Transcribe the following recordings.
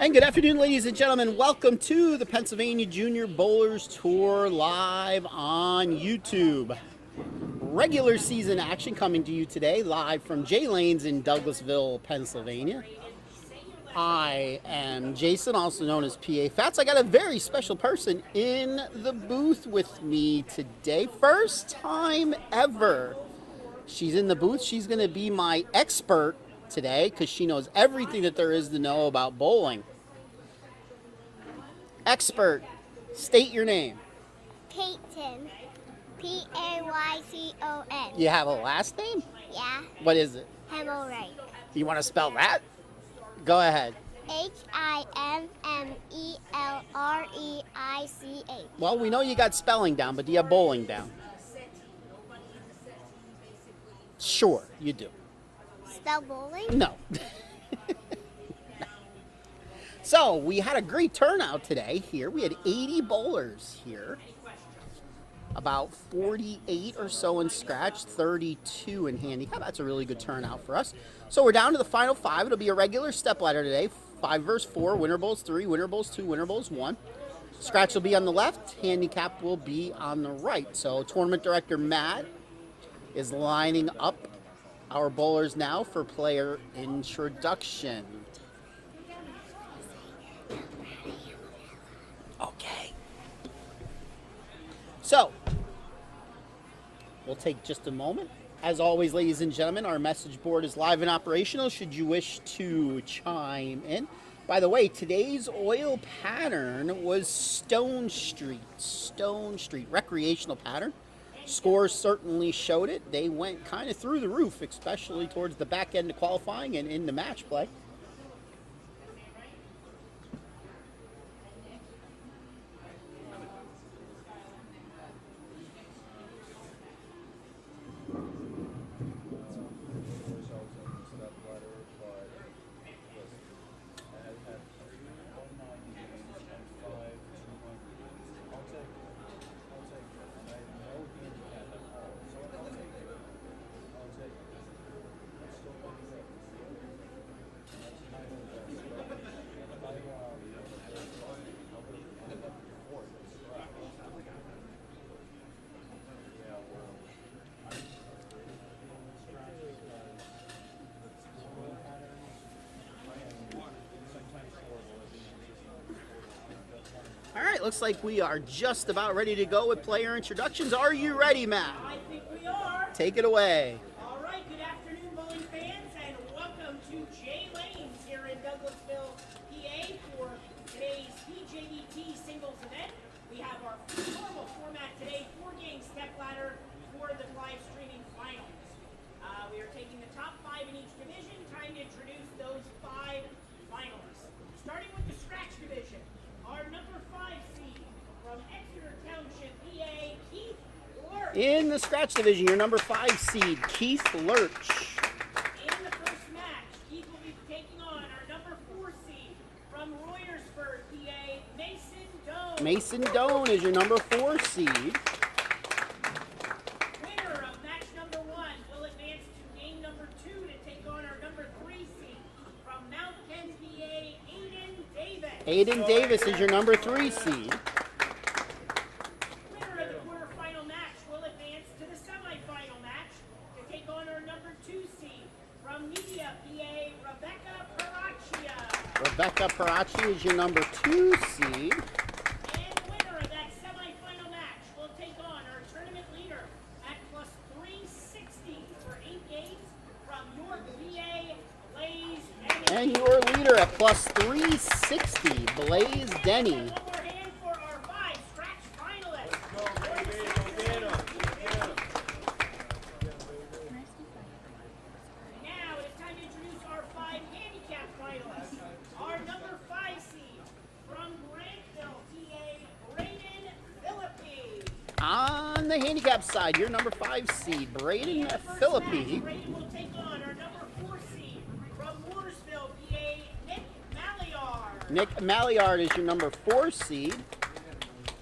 And good afternoon, ladies and gentlemen. Welcome to the Pennsylvania Junior Bowlers Tour live on YouTube. Regular season action coming to you today, live from J Lanes in Douglasville, Pennsylvania. I am Jason, also known as PA Fats. I got a very special person in the booth with me today. First time ever. She's in the booth. She's going to be my expert today because she knows everything that there is to know about bowling. Expert, state your name. Payton. P-A-Y-C-O-N. You have a last name? Yeah. What is it? Hemorrhage. You want to spell that? Go ahead. H-I-M-M-E-L-R-E-I-C-H. Well, we know you got spelling down, but do you have bowling down? Sure, you do. Spell bowling? No. So, we had a great turnout today here. We had 80 bowlers here. About 48 or so in scratch, 32 in handicap. That's a really good turnout for us. So, we're down to the final five. It'll be a regular stepladder today. 5 versus 4, winner bowls 3, winner bowls 2, winner bowls 1. Scratch will be on the left, handicap will be on the right. So, tournament director Matt is lining up our bowlers now for player introduction. Okay. So, we'll take just a moment. As always, ladies and gentlemen, our message board is live and operational should you wish to chime in. By the way, today's oil pattern was Stone Street, recreational pattern. Scores certainly showed it. They went kind of through the roof, especially towards the back end of qualifying and into match play. All right, looks like we are just about ready to go with player introductions. Are you ready, Matt? I think we are. Take it away. All right, good afternoon, bowling fans, and welcome to J Lanes here in Douglasville, PA for today's PJBT singles event. We have our normal format today, 4-game stepladder for the live streaming finals. We are taking the top 5 in each division. Time to introduce those 5 finalists. Starting with the scratch division, our number 5 seed from Exeter Township, PA, Keith Lurch. In the scratch division, your number 5 seed, Keith Lurch. In the first match, Keith will be taking on our number 4 seed from Royersford, PA, Mason Doan. Mason Doan is your number 4 seed. Winner of match number 1 will advance to game number 2 to take on our number 3 seed from Mount Penn, PA, Aiden Davis. Aiden Davis is your number 3 seed. Winner of the quarterfinal match will advance to the semifinal match to take on our number 2 seed from Media, PA, Rebecca Paraccia. Rebecca Paracci is your number 2 seed. And winner of that semifinal match will take on our tournament leader at plus 360 for 8 games from York, PA, Blaze Denny. And your leader at plus 360, Blaze Denny. One more hand for our 5 scratch finalists. Now it is time to introduce our 5 handicap finalists. Our number 5 seed from Grantville, PA, Braden Philippi. On the handicap side, your number 5 seed, Braden Philippi. Braden will take on our number 4 seed from Mooresville, PA, Nick Maliar. Nick Maliard is your number 4 seed.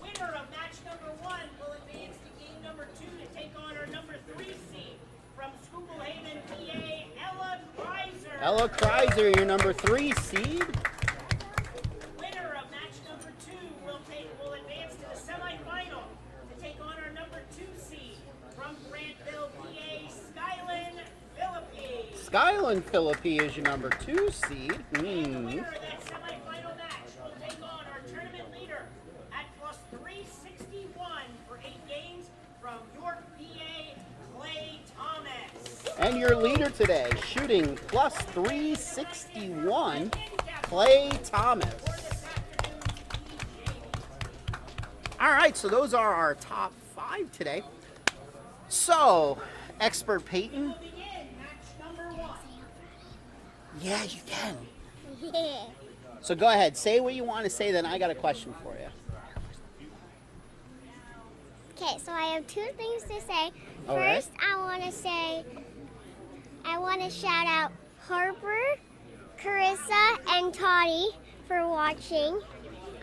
Winner of match number 1 will advance to game number 2 to take on our number 3 seed from Schuylhaven, PA, Ella Kreiser. Ella Kreiser, your number 3 seed. Skyland Philippi is your number 2 seed. And the winner of that semifinal match will take on our tournament leader at plus 361 for 8 games from York, PA, Clay Thomas. And your leader today, shooting plus 361, Clay Thomas. All right, so those are our top 5 today. So, Expert Peyton. Begin match number 1. Yeah, you can. Yeah. So go ahead, say what you want to say, then I got a question for you. Okay, so I have 2 things to say. All right. First, I want to shout out Harper, Carissa, and Toddy for watching.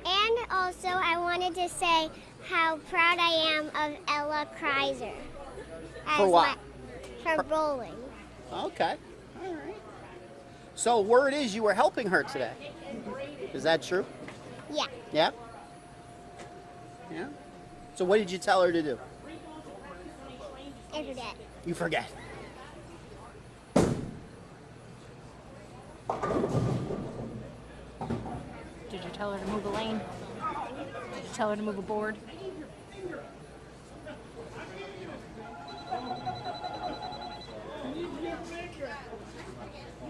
And also, I wanted to say how proud I am of Ella Kreiser. For what? For bowling. Okay, all right. So word is you were helping her today. Is that true? Yeah. Yeah? Yeah? So what did you tell her to do? I forget. You forget. Did you tell her to move a lane? Did you tell her to move a board?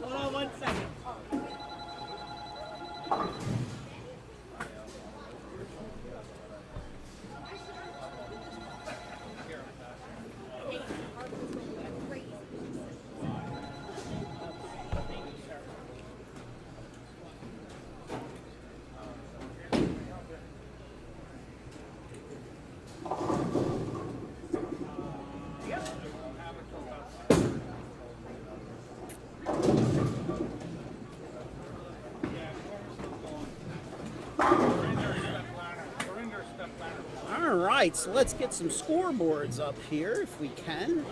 Hold on 1 second. All right, so let's get some scoreboards up here if we can.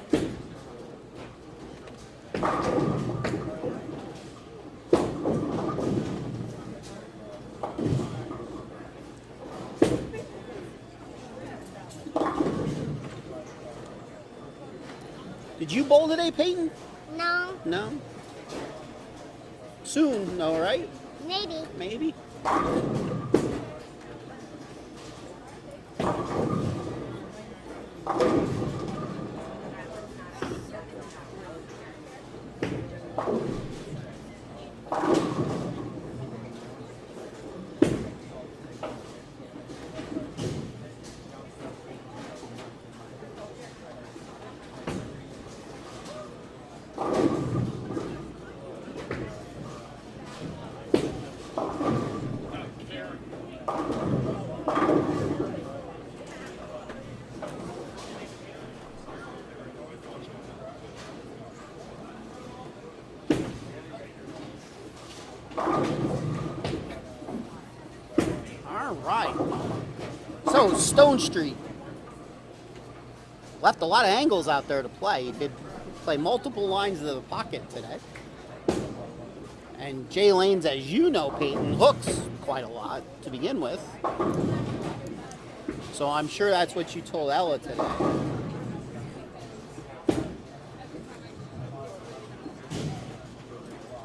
Did you bowl today, Peyton? No, No? Soon, no, right? maybe. Maybe? All right. So, Stone Street. Left a lot of angles out there to play. He did play multiple lines of the pocket today. And Jay Lanes, as you know, Peyton, hooks quite a lot to begin with. So I'm sure that's what you told Ella today.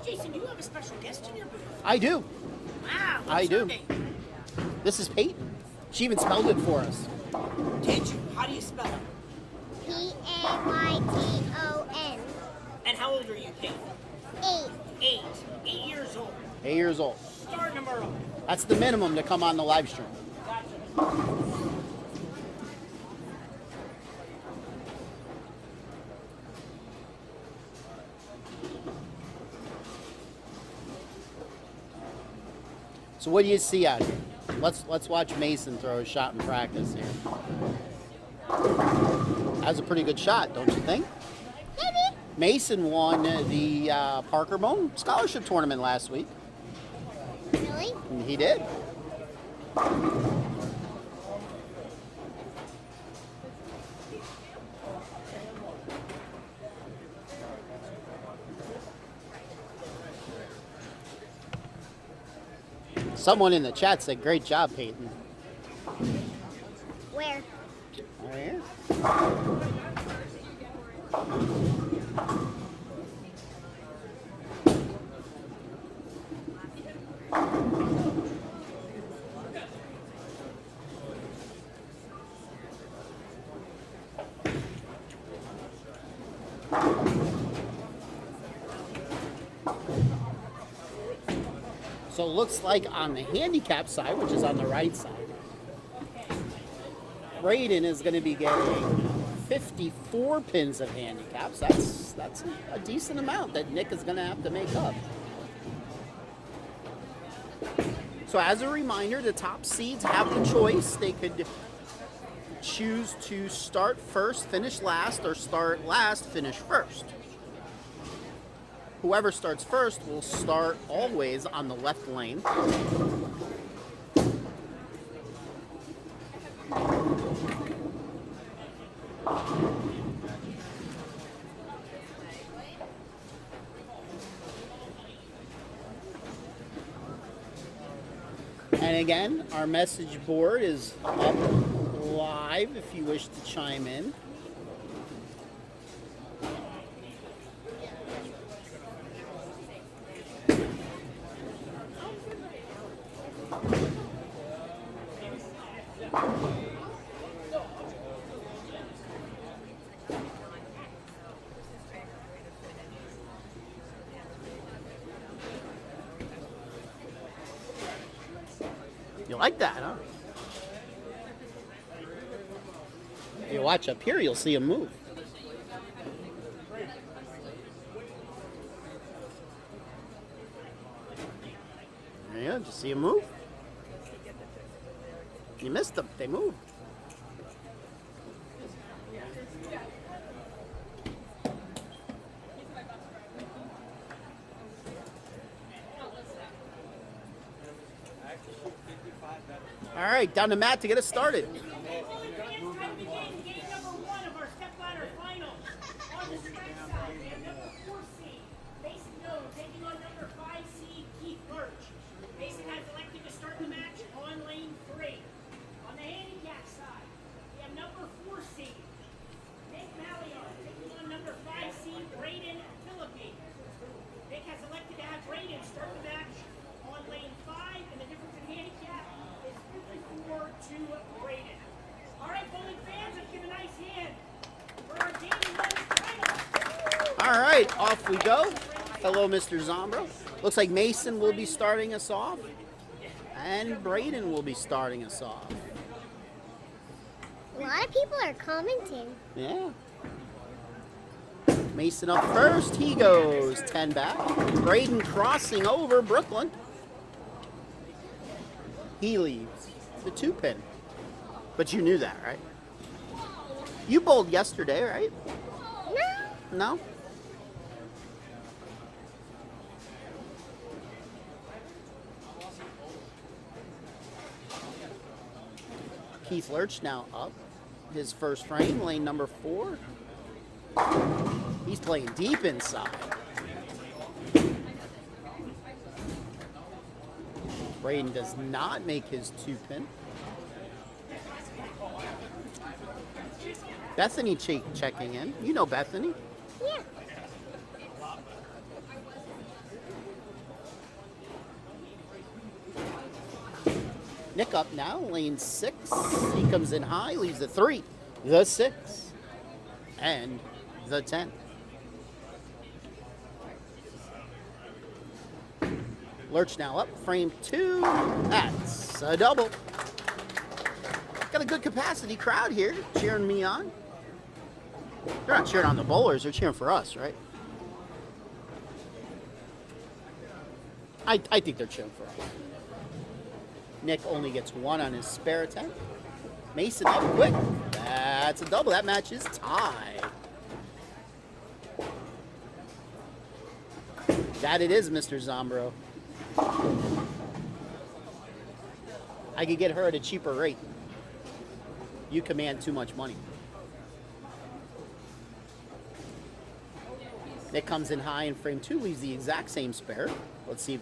Jason, do you have a special guest in your booth? I do. Wow. I what's her do. name? This is Peyton. She even spelled it for us. Did you? How do you spell it? Payton. And how old are you, Peyton? 8. 8. 8 years old. 8 years old. Start number 1. That's the minimum to come on the live stream. So what do you see out here? Let's watch Mason throw a shot in practice here. That was a pretty good shot, don't you think? Maybe. Mason won the Parker Bone Scholarship Tournament last week. Really? And he did. Someone in the chat said, "Great job, Peyton." Where? Oh, yeah? So it looks like on the handicap side, which is on the right side, Braden is going to be getting 54 pins of handicaps. That's a decent amount that Nick is going to have to make up. So as a reminder, the top seeds have the choice. They could choose to start first, finish last, or start last, finish first. Whoever starts first will start always on the left lane. And again, our message board is up live if you wish to chime in. You like that, huh? If you watch up here, you'll see him move. There you go. Did you see him move? You missed them. They moved. All right, down to Matt to get us started. Okay, Bully fans, time to begin game number 1 of our stepladder final. On the strike side, we have number 4 seed, Mason Doe, taking on number 5 seed, Keith Lurch. Mason has elected to start the match on lane 3. On the handicap side, we have number 4 seed, Nick Maliar, taking on number 5 seed, Braden Philippi. Nick has elected to have Braden start the match on lane 5, and the difference in handicap is 54 to Braden. All right, bowling fans, let's give a nice hand for our game 1 final. All right, off we go. Hello, Mr. Zombro. Looks like Mason will be starting us off, and Braden will be starting us off. A lot of people are commenting. Yeah. Mason up first. He goes 10 back. Braden crossing over Brooklyn. He leaves the 2-pin. But you knew that, right? You bowled yesterday, right? No. No? Keith Lurch now up. His first frame, lane number 4. He's playing deep inside. Braden does not make his 2-pin. Bethany checking in. You know Bethany. Yeah. Nick up now, lane 6. He comes in high, leaves the 3, the 6, and the 10. Lurch now up, frame 2. That's a double. Got a good capacity crowd here cheering me on. They're not cheering on the bowlers, they're cheering for us, right? I think they're cheering for us. Nick only gets 1 on his spare attempt. Mason up quick. That's a double. That match is tied. That it is, Mr. Zombro. I could get her at a cheaper rate. You command too much money. Nick comes in high in frame 2, leaves the exact same spare. Let's see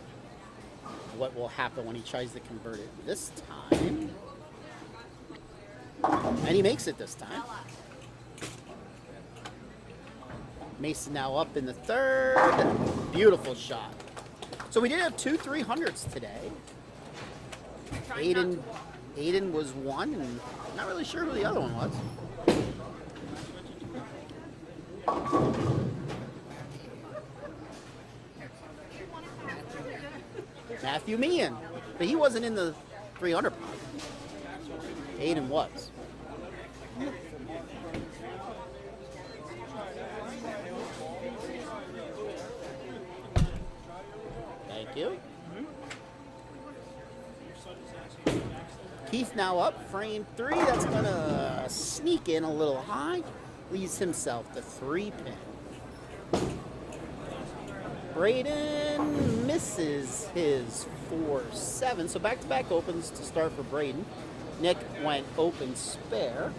what will happen when he tries to convert it this time. And he makes it this time. Mason now up in the 3rd. Beautiful shot. So we did have 2 300s today. Aiden was 1, and I'm not really sure who the other one was. Matthew Meehan. But he wasn't in the 300 pot. Aiden was. Thank you. Keith now up, frame 3. That's going to sneak in a little high. Leaves himself the 3-pin. Braden misses his 4-7. So back-to-back opens to start for Braden. Nick went open spare.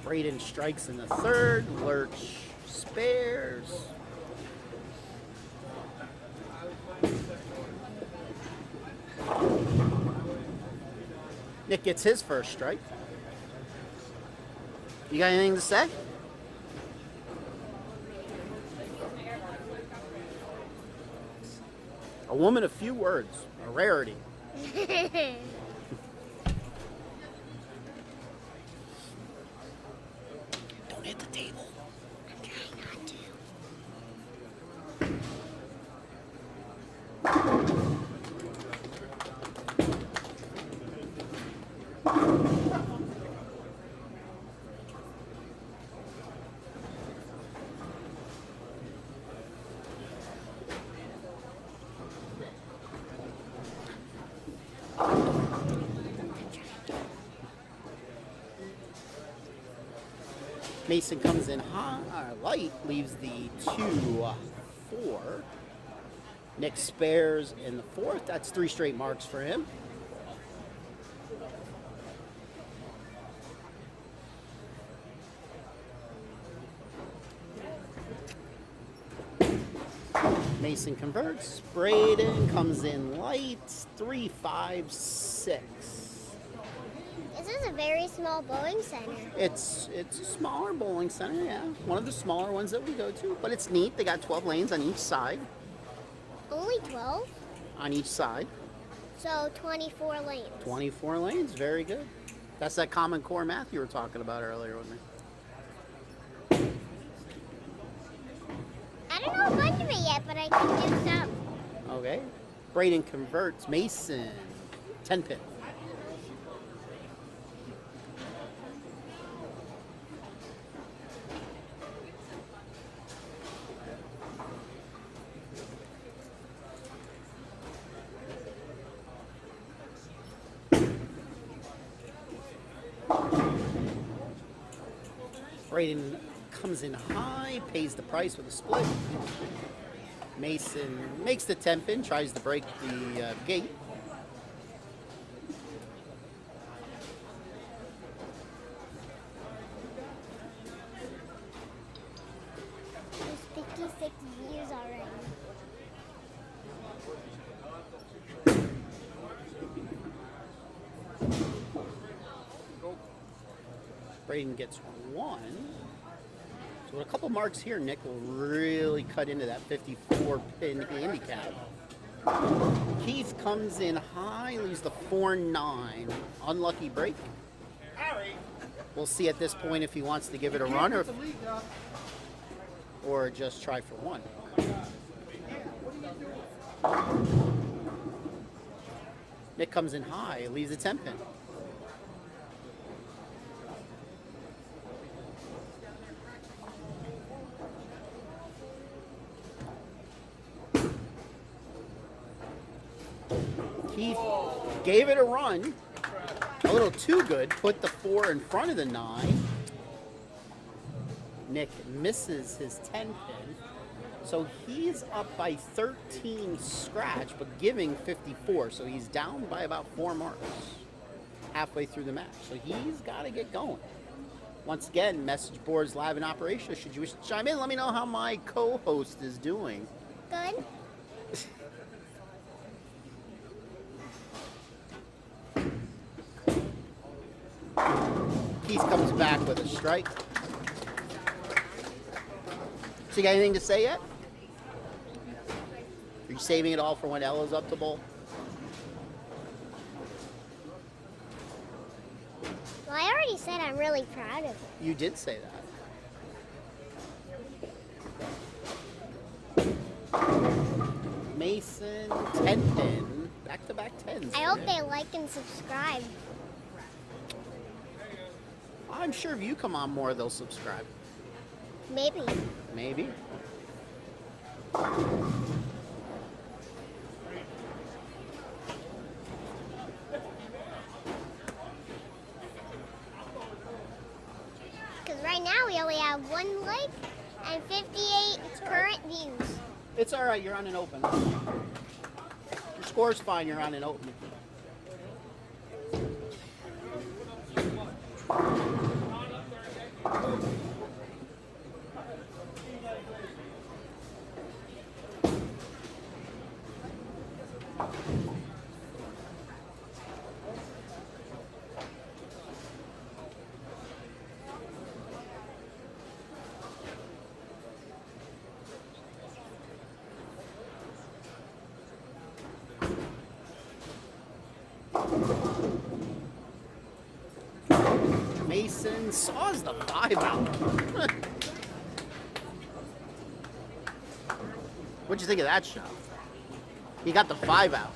Braden strikes in the 3rd. Lurch spares. Nick gets his first strike. You got anything to say? A woman of few words. A rarity. Don't hit the table. I'm trying not to. Mason comes in high, light, leaves the 2-4. Nick spares in the 4th. That's 3 straight marks for him. Mason converts. Braden comes in light. 3-5-6. This is a very small bowling center. It's a smaller bowling center, yeah. One of the smaller ones that we go to, but it's neat. They got 12 lanes on each side. Only 12? On each side. So 24 lanes. 24 lanes, very good. That's that Common Core math you were talking about earlier with me. I don't know a bunch of it yet, but I can do some. Okay. Braden converts. Mason, 10-pin. Braden comes in high, pays the price with a split. Mason makes the 10-pin, tries to break the gate. There's 56 views already. Braden gets 1. So with a couple marks here, Nick will really cut into that 54-pin handicap. Keith comes in high, leaves the 4-9. Unlucky break. We'll see at this point if he wants to give it a run or just try for 1. Nick comes in high, leaves the 10-pin. Keith gave it a run, a little too good, put the 4 in front of the 9. Nick misses his 10-pin, so he's up by 13 scratch, but giving 54, so he's down by about 4 marks halfway through the match, so he's got to get going. Once again, message boards live in operation. Should you wish to chime in, let me know how my co-host is doing. Good. Keith comes back with a strike. So you got anything to say yet? You saving it all for when Ella's up to bowl? Well, I already said I'm really proud of it. You did say that. Mason, 10 pin, back-to-back 10s. I hope they like and subscribe. I'm sure if you come on more, they'll subscribe. Maybe. Maybe. Because right now we only have 1 like and 58 current views. It's all right. You're on an open. Your score's fine. You're on an open. Mason saws the 5 out. What'd you think of that shot? He got the 5 out.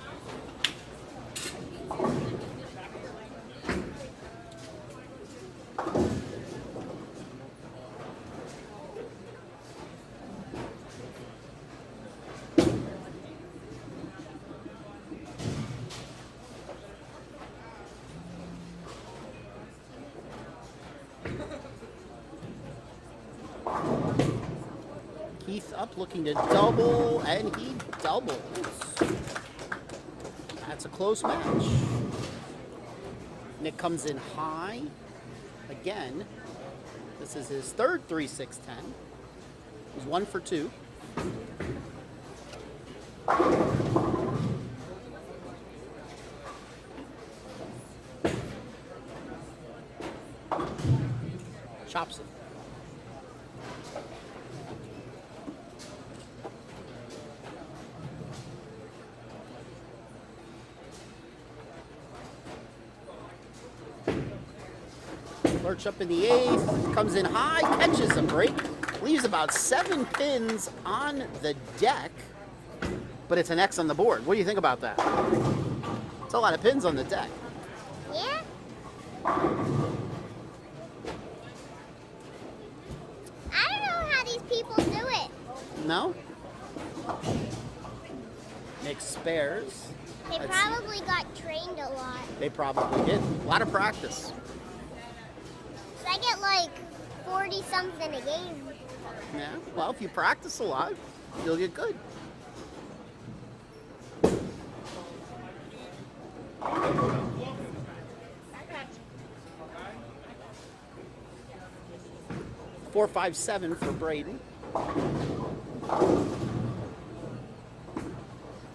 Keith up looking to double, and he doubles. That's a close match. Nick comes in high. Again, this is his third 3-6-10. He's 1 for 2. Chops it. Lurch up in the 8th, comes in high, catches a break, leaves about 7 pins on the deck, but it's an X on the board. What do you think about that? It's a lot of pins on the deck. Yeah? I don't know how these people do it. No? Nick spares. They Let's probably got trained a lot. They probably did. A lot of practice. So I get like 40 something a game. Yeah, well, if you practice a lot, you'll get good. Four, 5, 7 for Braden.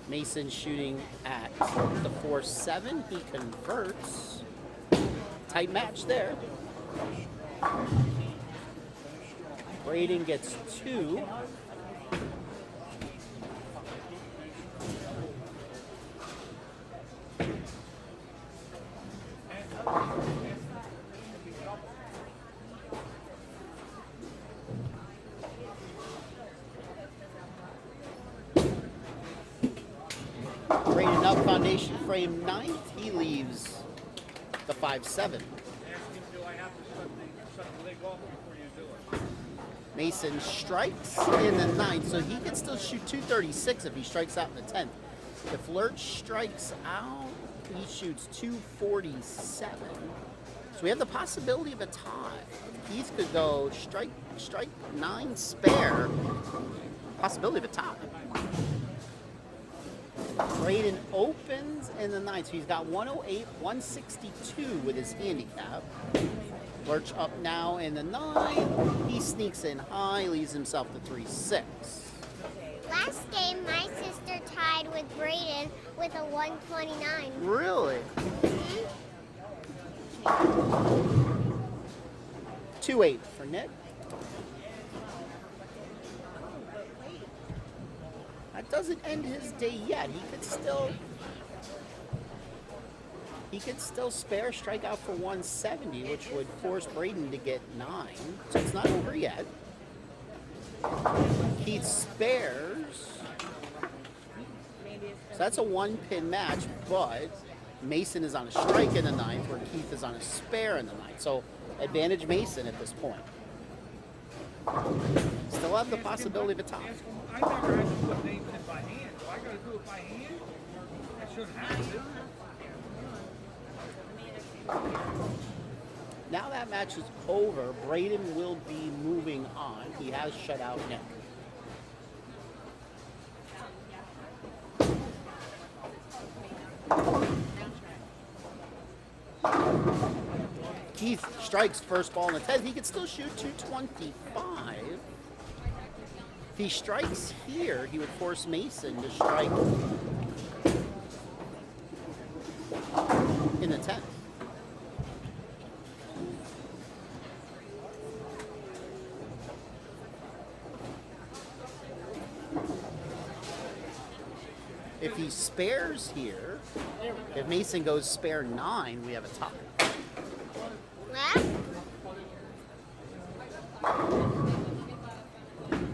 Mason shooting at the 4-7. He converts. Tight match there. Braden gets 2. Braden up foundation frame 9th. He leaves the 5-7. Mason strikes in the 9th, so he can still shoot 236 if he strikes out in the 10th. If Lurch strikes out, he shoots 247. So we have the possibility of a tie. Keith could go strike 9 spare. Possibility of a tie. Braden opens in the 9th, so he's got 108, 162 with his handicap. Lurch up now in the 9th. He sneaks in high, leaves himself to 3-6. Last game, my sister tied with Braden with a 129. Really? Mhm. 2-8 for Nick. That doesn't end his day yet. He could still spare, strike out for 170, which would force Braden to get 9. So it's not over yet. Keith spares. So that's a 1-pin match, but Mason is on a strike in the 9th, where Keith is on a spare in the 9th. So advantage Mason at this point. Still have the possibility of a tie. I never had to put names in by hand. Do I got to do it by hand? I shouldn't have to. Now that match is over, Braden will be moving on. He has shut out Nick. Keith strikes first ball in the 10th. He could still shoot 225. If he strikes here, he would force Mason to strike in the 10th. If he spares here, if Mason goes spare 9, we have a tie.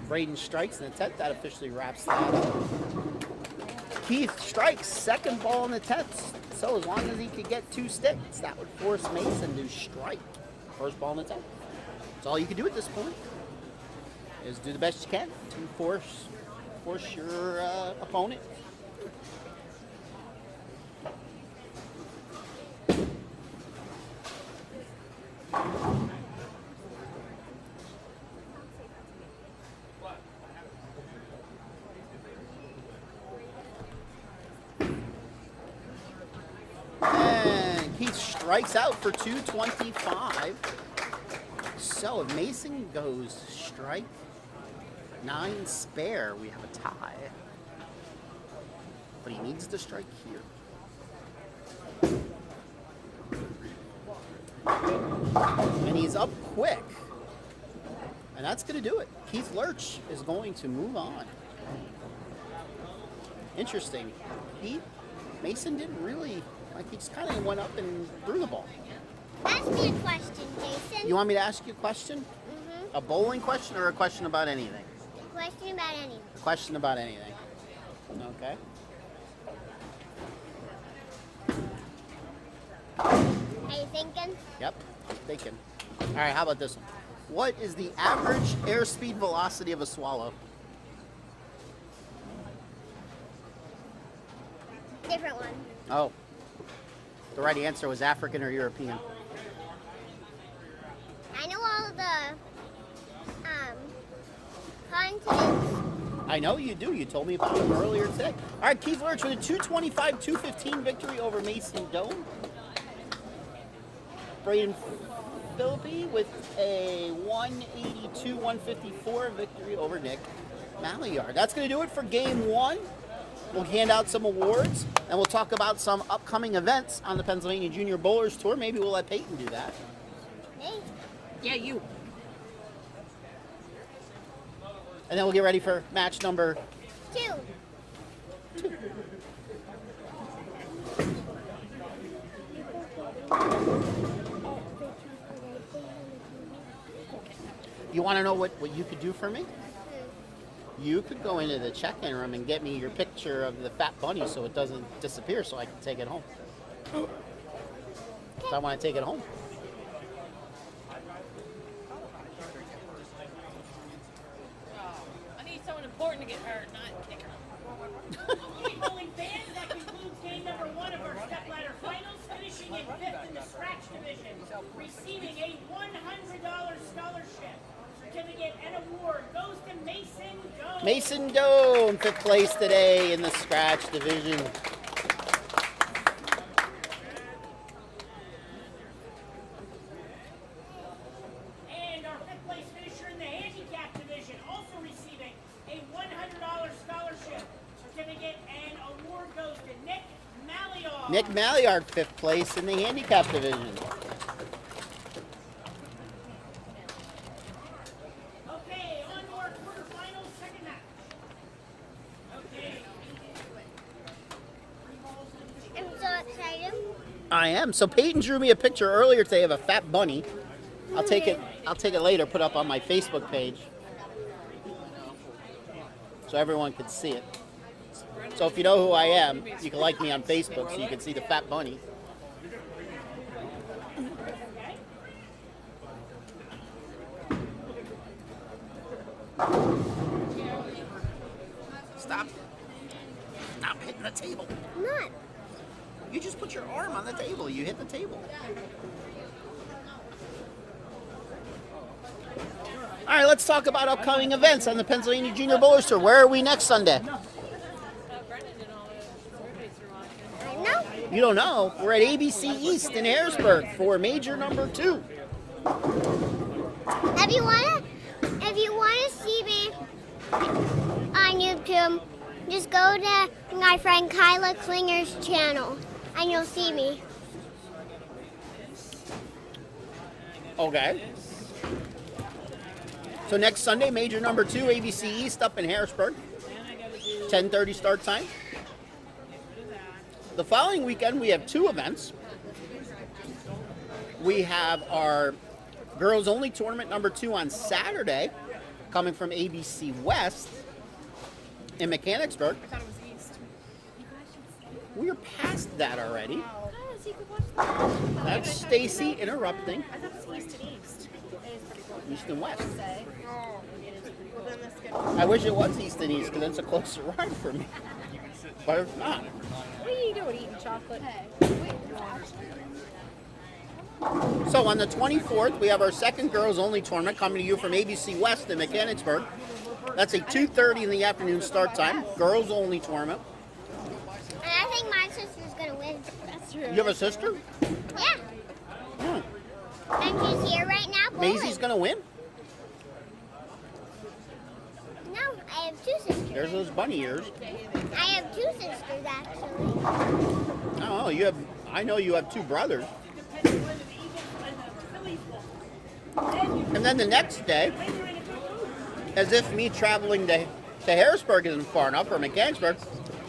Braden strikes in the 10th. That officially wraps that up. Keith strikes second ball in the 10th. So as long as he could get 2 sticks, that would force Mason to strike first ball in the 10th. That's all you can do at this point, is do the best you can to force your opponent. And Keith strikes out for 225. So if Mason goes strike 9 spare, we have a tie. But he needs to strike here. And he's up quick. And that's going to do it. Keith Lurch is going to move on. Interesting. Mason didn't really, he just kind of went up and threw the ball. Ask me a question, Jason. You want me to ask you a question? Mm-hmm. A bowling question or a question about anything? A question about anything. A question about anything. Okay. Are you thinking? Yep, thinking. All right, how about this one? What is the average airspeed velocity of a swallow? Different one. Oh, the right answer was African or European. I know all the continents. I know you do. You told me about them earlier today. All right, Keith Lurch with a 225-215 victory over Mason Doan. Braden Philippi with a 182-154 victory over Nick Maillard. That's going to do it for game 1. We'll hand out some awards, and we'll talk about some upcoming events on the Pennsylvania Junior Bowlers Tour. Maybe we'll let Peyton do that. Hey. Yeah, you. And then we'll get ready for match number 2. 2. You want to know what you could do for me? You could go into the check-in room and get me your picture of the fat bunny so it doesn't disappear so I can take it home. So I want to take it home. I need someone important to get hurt, not kick her. Okay, bowling fans, that concludes game number 1 of our stepladder finals, finishing in 5th in the scratch division, receiving a $100 scholarship. Certificate and award goes to Mason Doan. Mason Doan, 5th place today in the scratch division. And our 5th place finisher in the handicap division, also receiving a $100 scholarship. Certificate and award goes to Nick Maillard. Nick Maillard, 5th place in the handicap division. Okay, on to our quarterfinals, second match. Okay, I am. So Peyton drew me a picture earlier today of a fat bunny. I'll take it later, put up on my Facebook page so everyone can see it. So if you know who I am, you can like me on Facebook so you can see the fat bunny. Stop hitting the table. I'm not. You just put your arm on the table. You hit the table. All right, let's talk about upcoming events on the Pennsylvania Junior Bowlers Tour. Where are we next Sunday? I know. You don't know. We're at ABC East in Harrisburg for major number 2. If you wanna see me on YouTube, just go to my friend Kyla Klinger's channel, and you'll see me. Okay. So next Sunday, major number 2, ABC East up in Harrisburg. 10:30 start time. The following weekend, we have 2 events. We have our girls only tournament number 2 on Saturday, coming from ABC West in Mechanicsburg. I thought it was east. We're past that already. Guys, you could watch the That's Stacy interrupting. I thought it was east and east. It is pretty cool. East and West. Say. Well, then that's good. I wish it was East and East because it's a closer ride for me. But it's not. What are you doing eating chocolate? Hey. So on the 24th, we have our second girls only tournament coming to you from ABC West in Mechanicsburg. That's a 2:30 in the afternoon start time. Girls only tournament. And I think my sister's gonna win. That's true. You have a sister? Yeah. Hmm. And she's here right now. Bowling. Maisie's going to win? No, I have 2 sisters. There's those bunny ears. I have 2 sisters actually. Oh, I know you have 2 brothers. And then the next day, as if me traveling to Harrisburg isn't far enough, or Mechanicsburg,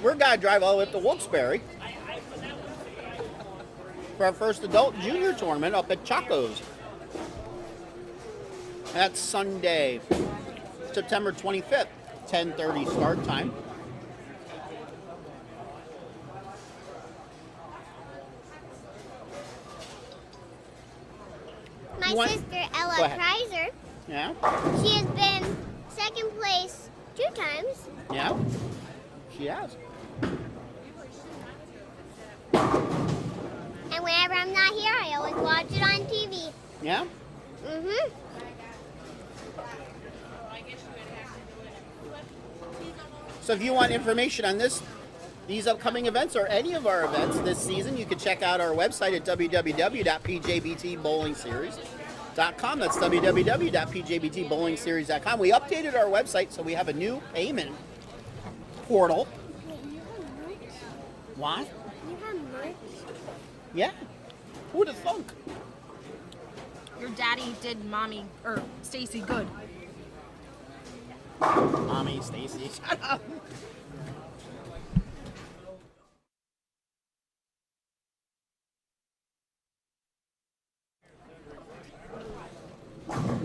we're going to drive all the way up to Wilkes-Barre for our first adult junior tournament up at Chaco's. That's Sunday, September 25th, 10:30 start time. My sister Ella Go ahead. Kreiser, Yeah? she has been 2nd place 2 times. Yeah? She has. And whenever I'm not here, I always watch it on TV. Yeah? Mhm. So if you want information on these upcoming events or any of our events this season, you can check out our website at www.pjbtbowlingseries.com. That's www.pjbtbowlingseries.com. We updated our website, so we have a new payment portal. What? You have merch? Yeah. Who would have thunk? Your daddy did mommy, or Stacy good. Mommy, Stacy, shut up.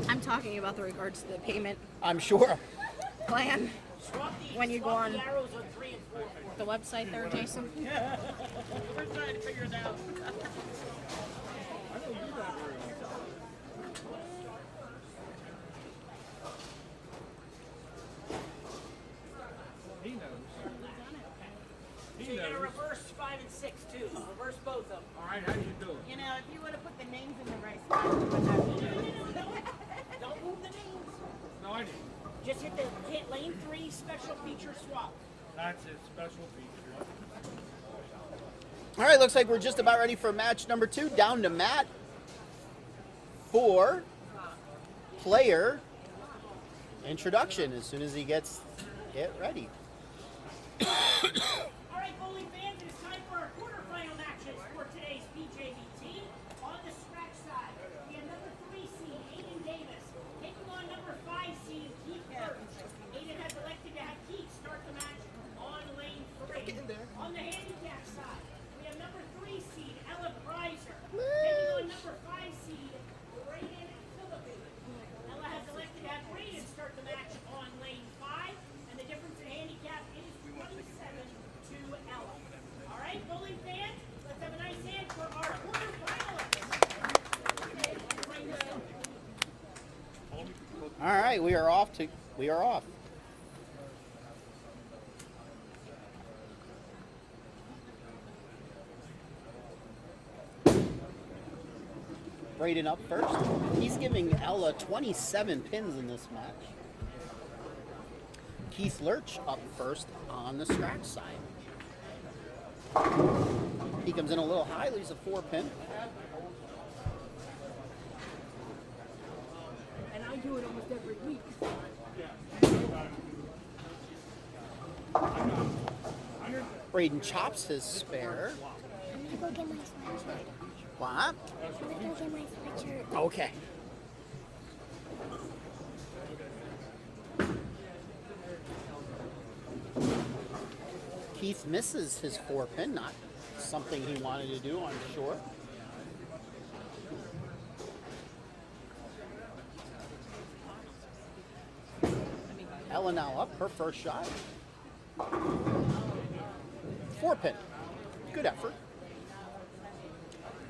I'm talking about the regards to the payment I'm sure. plan when you go on the website there, Jason. We're trying to figure it out. He knows. So you gotta reverse 5 and 6 too. Reverse both of them. All right, how do you do it? You know, if you would have put the names in the right spot, you would have. Don't move the names. No, I didn't. Just hit lane 3 special feature swap. That's a special feature. All right, looks like we're just about ready for match number 2. Down to Matt for player introduction as soon as he gets it ready. All right, bowling fans, it's time for our quarterfinal matches for today's PJBT. On the scratch side, we have number 3 seed Aiden Davis taking on number 5 seed Keith Burns. Aiden has elected to have Keith start the match on lane 3. On the handicap side, we have number 3 seed Ella Price right, we are off. We are off. Braden up first. He's giving Ella 27 pins in this match. Keith Lurch up first on the scratch side. He comes in a little high, leaves a 4-pin. And I do it almost every week. Braden chops his spare. I'm gonna go get my sweatshirt. What? I'm gonna go get my sweatshirt. Okay. Keith misses his 4-pin, not something he wanted to do, I'm sure. Ella now up, her first shot. 4-pin. Good effort.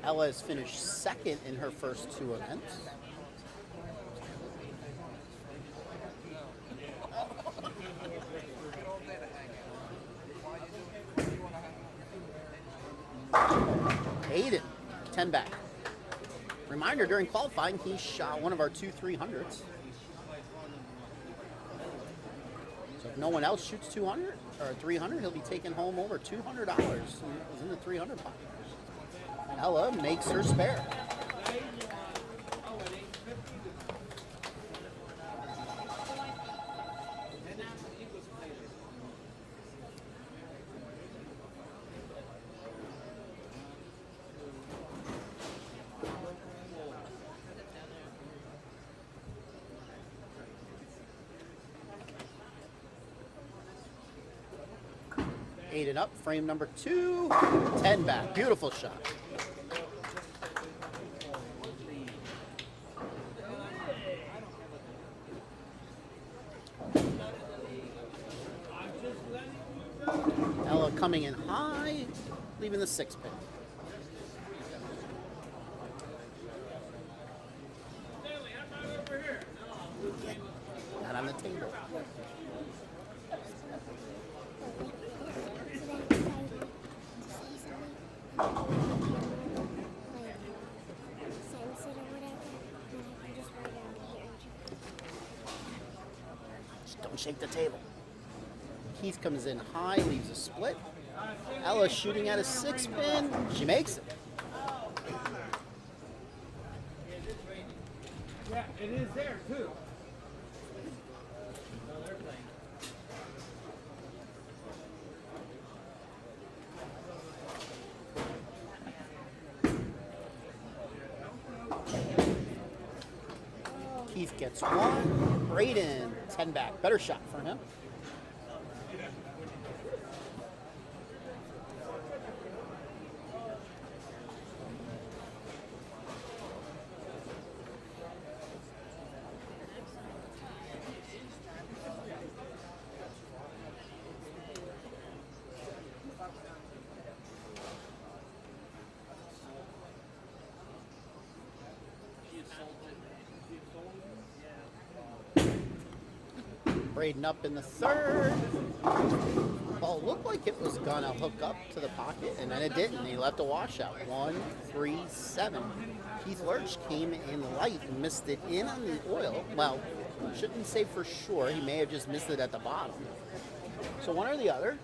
Ella has finished second in her first 2 events. Aiden, 10 back. Reminder, during qualifying, he shot one of our 2 300s. So if no one else shoots 200 or 300, he'll be taking home over $200. He's in the 300 pocket. Ella makes her spare. Aiden up, frame number 2, 10 back. Beautiful shot. Ella coming in high, leaving the 6-pin. Not on the table. Just don't shake the table. Keith comes in high, leaves a split. Ella's shooting at a 6-pin. She makes it. Yeah, it is there too. Keith gets 1. Braden, 10 back. Better shot for him. Braden up in the 3rd. Ball looked like it was gonna hook up to the pocket, and then it didn't. He left a washout. 1, 3, 7. Keith Lurch came in light and missed it in on the oil. Well, shouldn't say for sure. He may have just missed it at the bottom. So one or the other.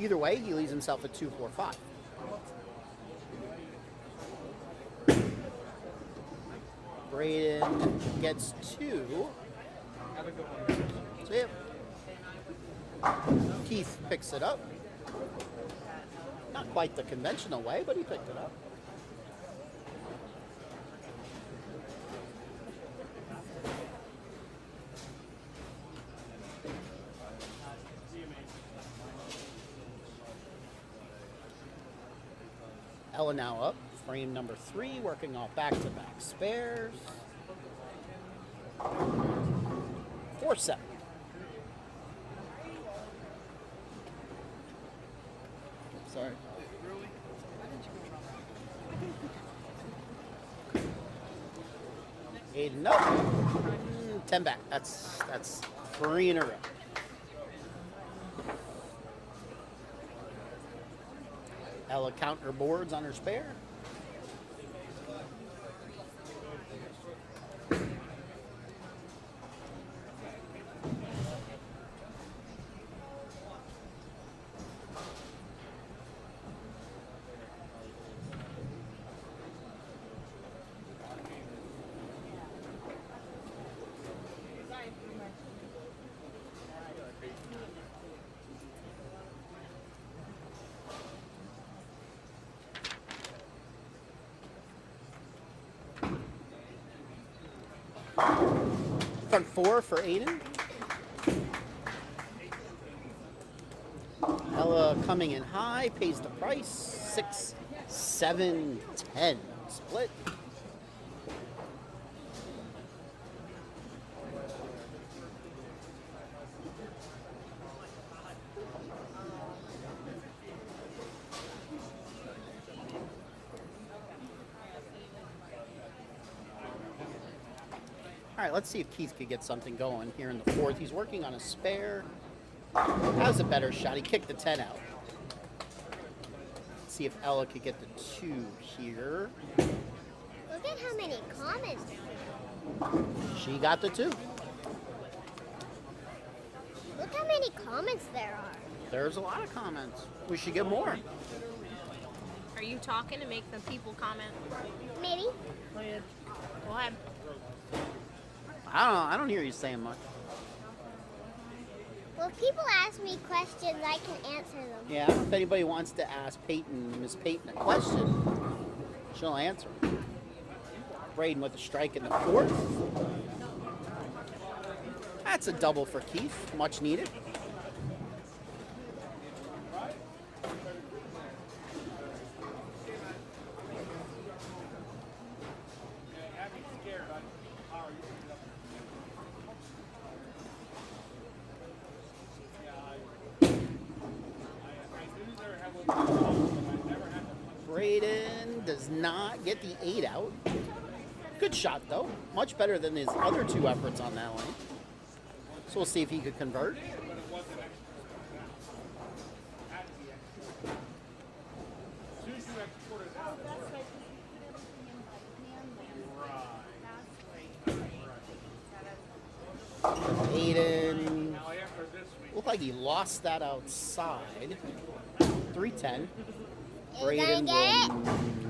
Either way, he leaves himself at 2, 4, 5. Braden gets 2. See ya. Keith picks it up. Not quite the conventional way, but he picked it up. Ella now up, frame number 3, working off back-to-back spares. 4-7. Sorry. Aiden up. 10 back. That's 3 in a row. Ella counting her boards on her spare. Front 4 for Aiden. Ella coming in high, pays the price. 6, 7, 10. Split. All right, let's see if Keith could get something going here in the 4th. He's working on a spare. That was a better shot. He kicked the 10 out. Let's see if Ella could get the 2 here. Look at how many comments. She got the 2. Look how many comments there are. There's a lot of comments. We should get more. Are you talking to make the people comment? Maybe. Go ahead. I don't hear you saying much. Well, if people ask me questions, I can answer them. Yeah, if anybody wants to ask Miss Peyton, a question, she'll answer. Braden with a strike in the 4th. That's a double for Keith, much needed. Braden does not get the 8 out. Good shot, though. Much better than his other 2 efforts on that lane. So we'll see if he could convert. Aiden looked like he lost that outside. 310. You gonna get it?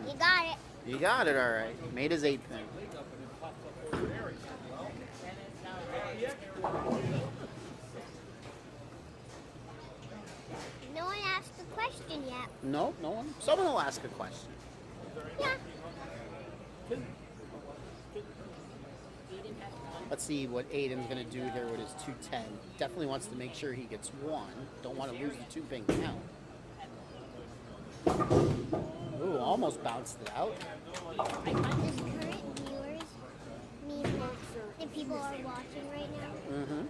You got it. You got it, all right. Made his 8 pin. No one asked a question yet. No one. Someone will ask a question. Yeah. Let's see what Aiden's going to do here with his 210. Definitely wants to make sure he gets 1. Don't want to lose the 2 pin count. Ooh, almost bounced it out. Does current viewers mean that the people are watching right now? Mm-hmm.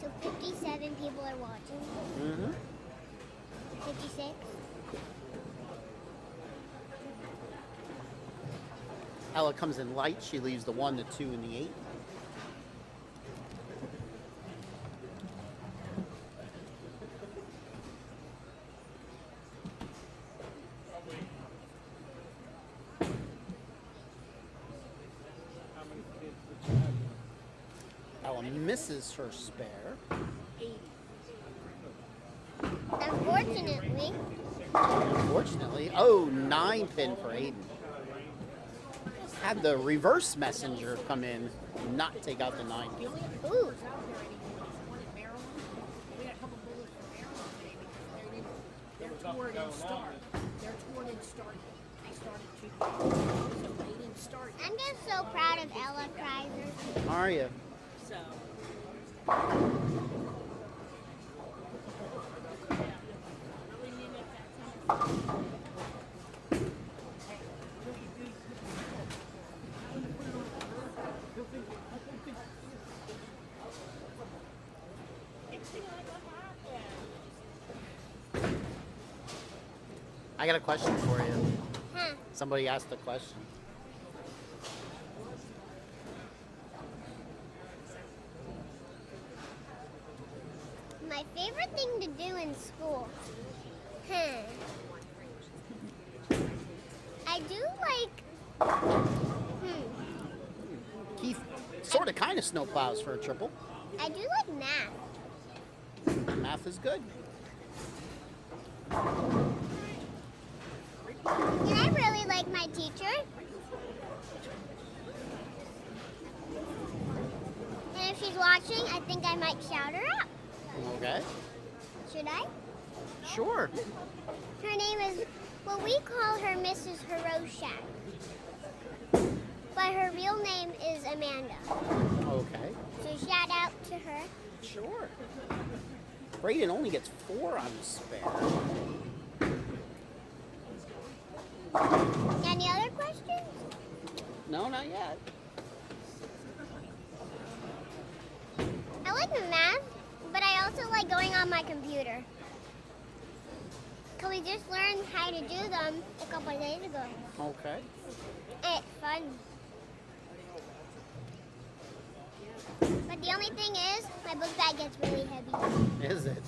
So 57 people are watching? Mm-hmm. 56? Ella comes in light. She leaves the 1, the 2, and the 8. Ella misses her spare. Unfortunately, oh, 9 pin for Aiden. Had the reverse messenger come in, not take out the 9 pin. Ooh. They're toward in start. They're toward in start. They started 2. So they didn't start. I'm just so proud of Ella Kreiser. Are you? So. I got a question for you. Huh. Somebody asked a question. My favorite thing to do in school. I do like. Keith sort of kind of snowplows for a triple. I do like math. Math is good. And I really like my teacher. And if she's watching, I think I might shout her out. Okay. Should I? Sure. Her name is, well, we call her Mrs. Hiroshak. But her real name is Amanda. Okay. So shout out to her. Sure. Braden only gets 4 on the spare. Any other questions? No, not yet. I like the math, but I also like going on my computer. Because we just learned how to do them a couple of days ago. Okay. It's fun. But the only thing is, my book bag gets really heavy. Is it?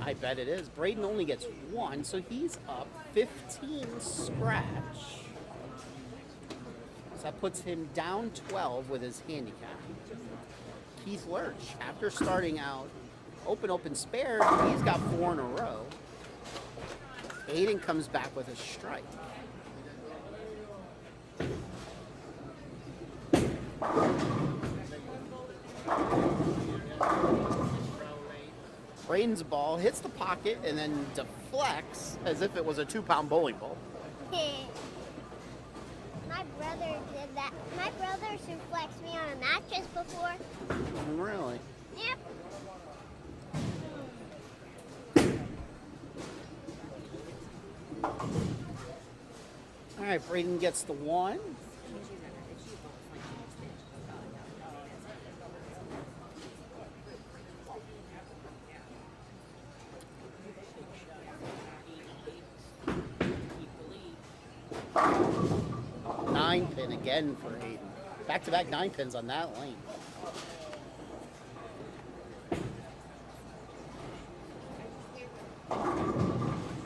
I bet it is. Braden only gets 1, so he's up 15 scratch. So that puts him down 12 with his handicap. Keith Lurch, after starting out open spare, he's got 4 in a row. Aiden comes back with a strike. Braden's ball hits the pocket and then deflects as if it was a 2-pound bowling ball. My brother did that. My brother suplexed me on a mattress before. Really? Yep. All right, Braden gets the 1. Nine pin again for Aiden. Back-to-back 9 pins on that lane.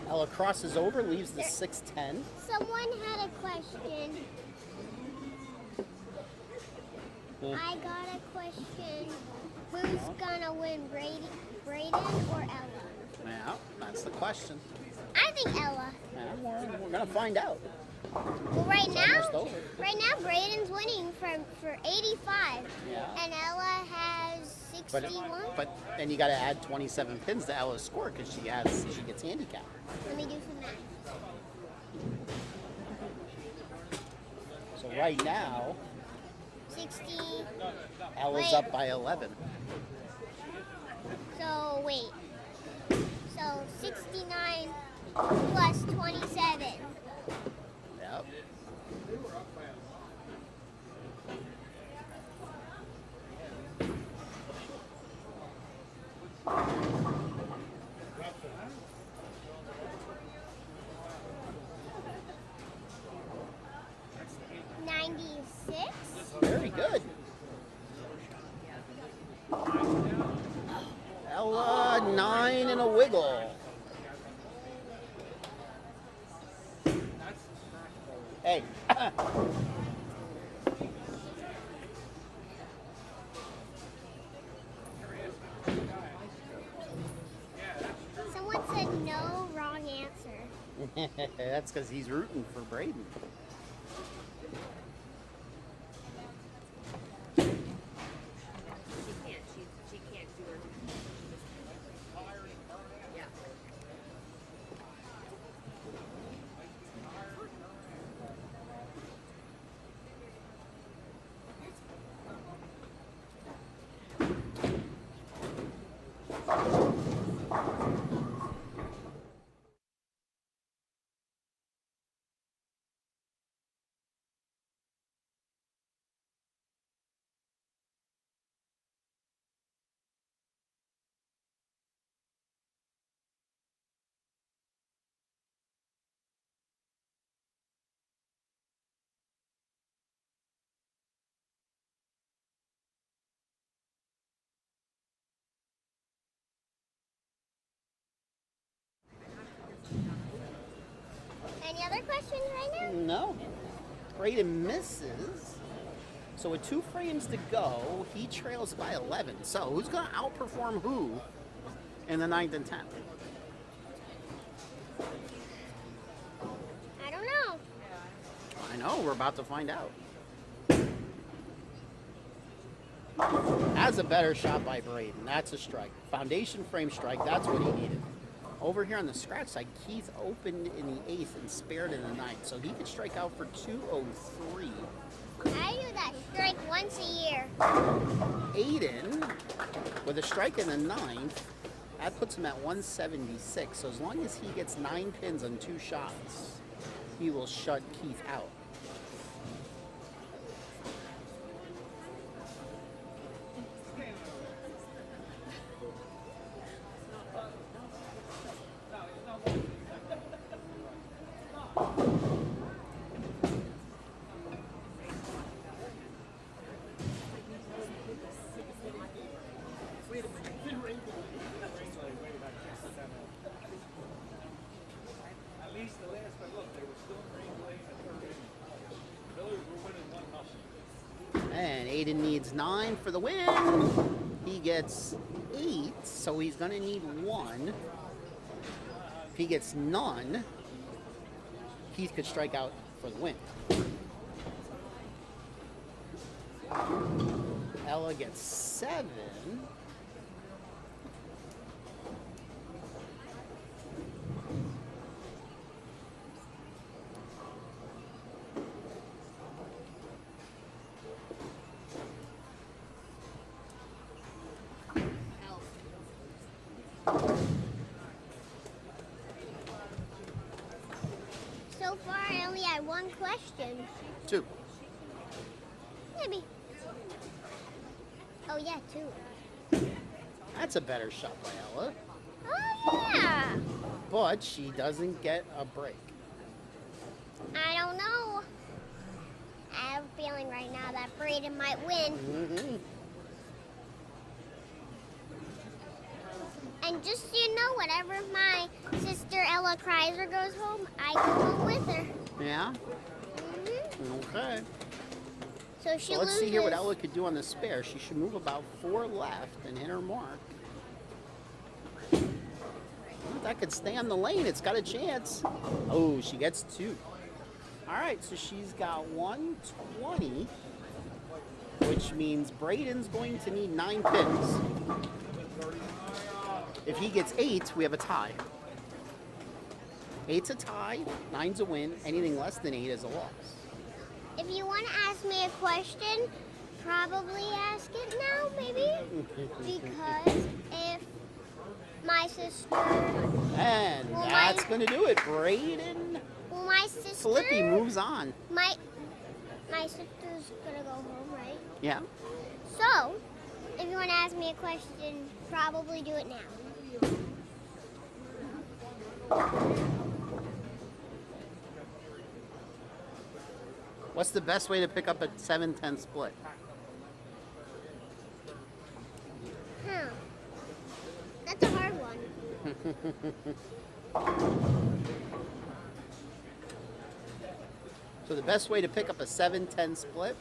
Ella crosses over, leaves the 6-10. Someone had a question. I got a question. Who's gonna win, Braden or Ella? Yeah, that's the question. I think Ella. Yeah, we're gonna find out. Well, right almost now, over. Braden's winning for 85, Yeah. and Ella has 61. But then you got to add 27 pins to Ella's score because she gets handicapped. Let me do some math. So right now, 60. Ella's Wait. up by 11. So wait. So 69 plus 27. Yep. Very good. Ella, 9 and a wiggle. Hey. Someone said no, wrong answer. That's because he's rooting for Braden. other questions right now? No. Braden misses. So with 2 frames to go, he trails by 11. So who's going to outperform who in the 9th and 10th? I don't know. I know, we're about to find out. That's a better shot by Braden. That's a strike. Foundation frame strike, that's what he needed. Over here on the scratch side, Keith opened in the 8th and spared in the 9th. So he could strike out for 203. I do that strike once a year. Aiden, with a strike in the 9th, that puts him at 176. So as long as he gets 9 pins on 2 shots, he will shut Keith out. At least the last one, look, they were still in range late at 3rd inning. Phillies were winning 1-0. And Aiden needs 9 for the win. He gets 8, so he's going to need 1. If he gets none, Keith could strike out for the win. Ella gets 7. So far, I only had 1 question. 2. Maybe. Oh, yeah, 2. That's a better shot by Ella. Oh, yeah. But she doesn't get a break. I don't know. I have a feeling right now that Braden might win. Mm-hmm. And just so you know, whenever my sister Ella cries or goes home, I go home with her. Yeah? hmm Okay. So she So let's loses. see here what Ella could do on the spare. She should move about 4 left and hit her mark. Well, that could stay on the lane. It's got a chance. Oh, she gets 2. All right, so she's got 120, which means Braden's going to need 9 pins. If he gets 8, we have a tie. 8's a tie, 9's a win. Anything less than 8 is a loss. If you want to ask me a question, probably ask it now, maybe. Because if my sister, And Well, that's my- going to do it. Braden well, my sister, Filippi moves on. my sister's gonna go home, right? Yeah. So, if you want to ask me a question, probably do it now. What's the best way to pick up a 7-10 split? Huh. That's a hard one. So the best way to pick up a 7-10 split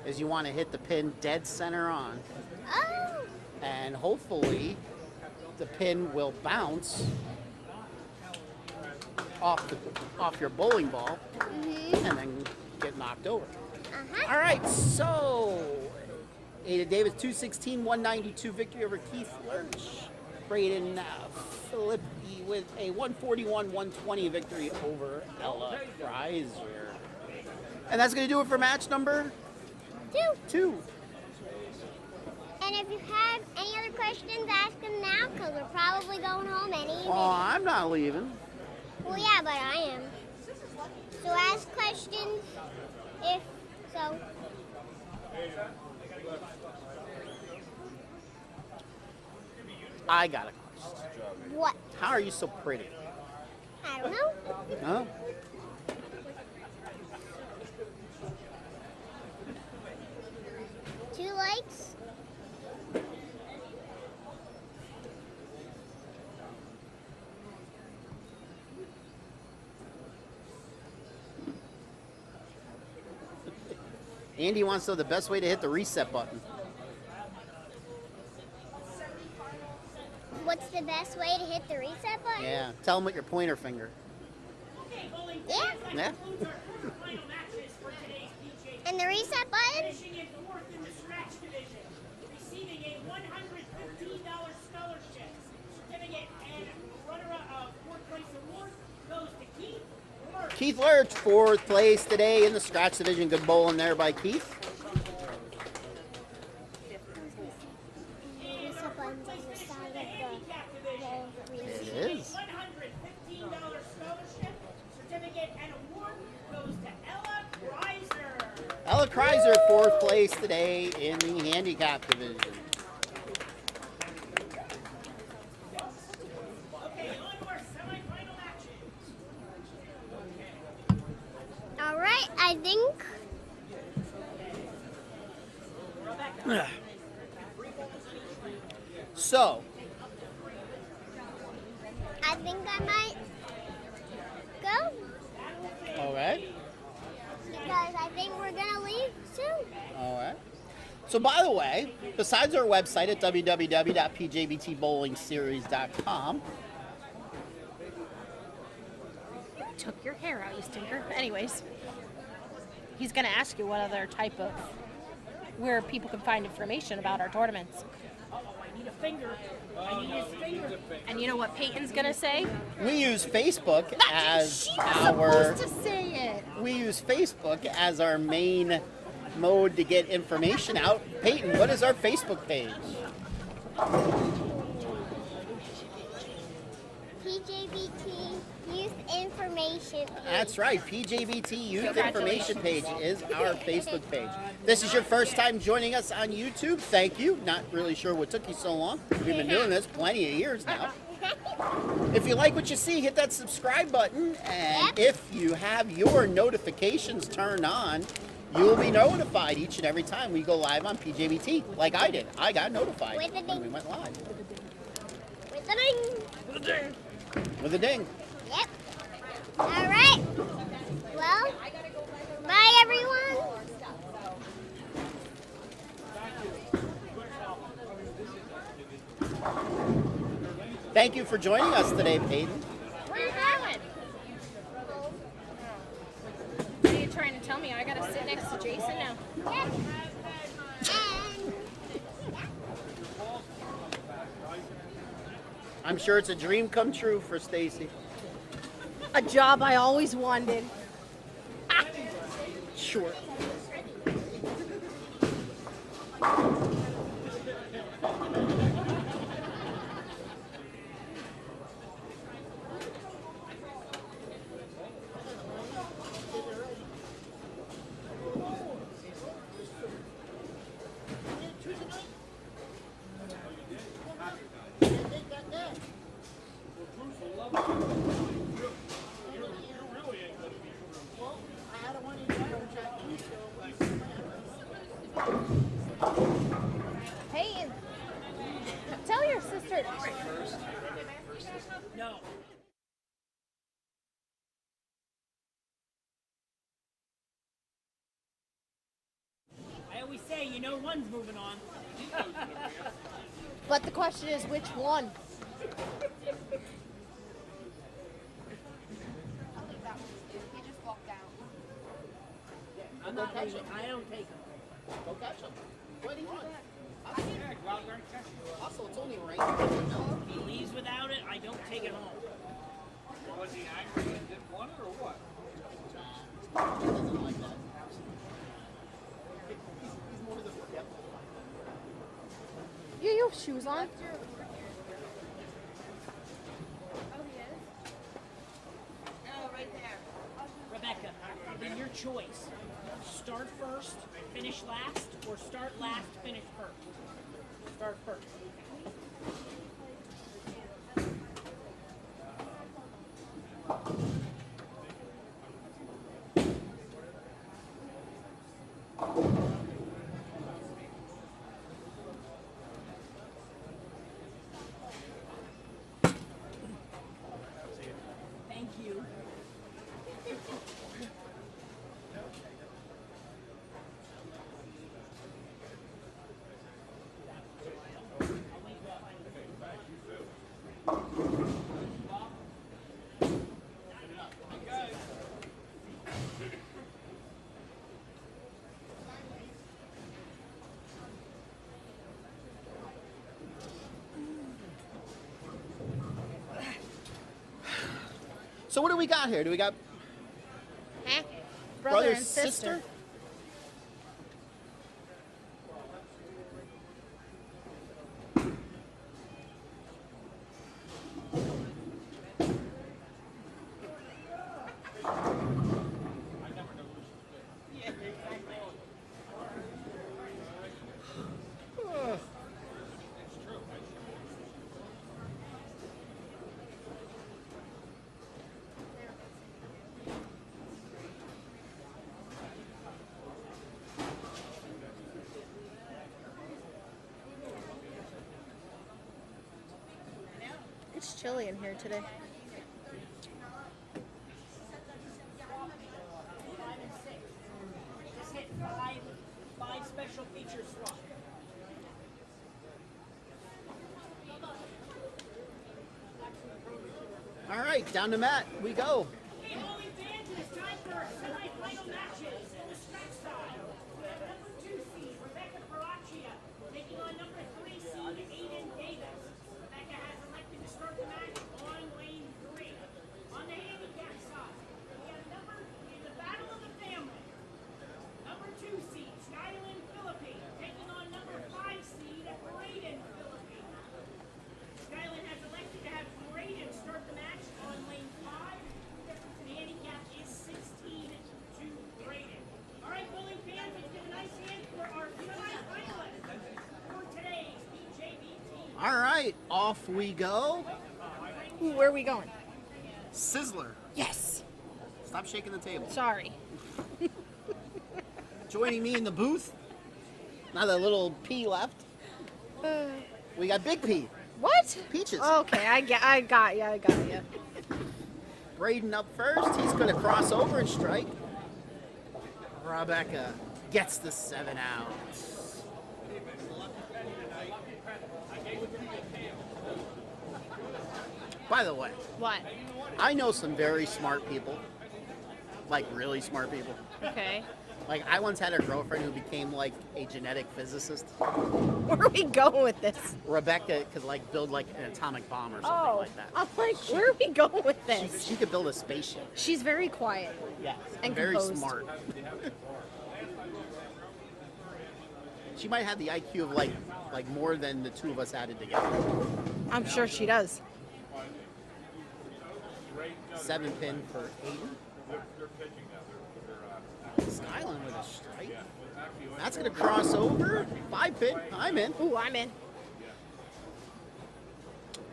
is you want to hit the pin dead center on. Oh, And hopefully the pin will bounce off your bowling ball and then get knocked over. uh-huh. All right, so Ada Davis 216, 192 victory over Keith Lurch. Braden Filippi with a 141, 120 victory over Ella Kreiser. And that's going to do it for match number 2. And if you have any other questions, ask them now, because we're probably going home any minute. Oh, I'm not leaving. Well, yeah, but I am. So ask questions if so. I got a question. What? How are you so pretty? I don't know. Huh? Two likes? Andy wants to know the best way to hit the reset button. What's the best way to hit the reset button? Yeah, tell him with your pointer finger. Okay, bowling Yeah. fans, that Yeah. concludes our quarterfinal matches for today's PJBT. And the reset button? Finishing in fourth in the scratch division, receiving a $115 scholarship certificate and runner-up fourth place award goes to Keith Lurch. Keith Lurch, fourth place today in the scratch division. Good bowling there by Keith. The reset button's on the side of the It reset. is. $115 scholarship certificate and award goes to Ella Kreiser. Ella Kreiser, fourth place today in the handicap division. Okay, on to our semifinal matches. All right, I think So, I might go all right. because I think we're gonna leave soon. All right. So, by the way, besides our website at www.pjbtbowlingseries.com, You took your hair out, you stinker. Anyways, he's going to ask you what other type of, where people can find information about our tournaments. I need a finger. I need his finger. And you know what Peyton's going to say? we use Facebook as She was our supposed to say it. main mode to get information out. Peyton, what is our Facebook page? PJBT Youth Information Page. That's right. PJBT Youth Information Page is our Facebook page. This is your first time joining us on YouTube. Thank you. Not really sure what took you so long. We've been doing this plenty of years now. If you like what you see, hit that subscribe button. And if you have your notifications turned on, you will be notified each and every time we go live on PJBT, like I did. I got notified With a when ding. we went live. With the ring. With a ding. Yep. All right. Well, bye everyone. Thank you for joining us today, Peyton. Where are you going? What are you trying to tell me? I got to sit next to Jason now. Yep. And I'm sure it's a dream come true for Stacy. A job I always wanted. Sure. Hey, tell your sister. No. I always say, you know, one's moving on. But the question is, which one? I'm not taking it. I don't take them. Go catch him. What do you want? Yeah, go out there and catch it. Also, it's only rain. If he leaves without it, I don't take it home. Was he angry and didn't want it or what? He doesn't like that. He's more to the yep. You have shoes on? Rebecca, then your choice. Start first, finish last, or start last, finish first. Start first. Thank you. So what do we got here? Do we got Huh? brother, and sister. It's chilly in here today. 5 and 6. Just hit five special feature swap. All right, down to Matt. We go. Hey, bowling fans, it is time for semi-final matches in the stretch style. We have number 2 seed Rebecca Paraccia taking on number 3 seed Aiden Davis. Rebecca has elected to start the match on lane 3. On the handicap side, we have in the battle of the family, number 2 seed Skylin Philippine taking on number 5 seed Braden Philippine. Skylin has elected to have Braden start the match on lane 5. The handicap is 16 to Braden. All right, bowling fans, let's give a nice hand for our semi-finalists for today's PJBT. All right, off we go. Ooh, where are we going? Sizzler. Yes. Stop shaking the table. Sorry. Joining me in the booth. Now that little P left. We got Big P. What? Peaches. Okay, I got you. Braden up first. He's going to cross over and strike. Rebecca gets the 7 out. By the way, What? I know some very smart people. Like really smart people. Okay. Like I once had a girlfriend who became like a genetic physicist. Where are we going with this? Rebecca could like build like an atomic bomb or something Oh, like that. I'm like, where are we going with this? She could build a spaceship. She's very quiet. Yes. And very composed. smart. She might have the IQ of like more than the two of us added together. I'm sure she does. 7 pin for Aiden. Skylin with a strike. That's gonna cross over. 5 pin. I'm in. Ooh, I'm in.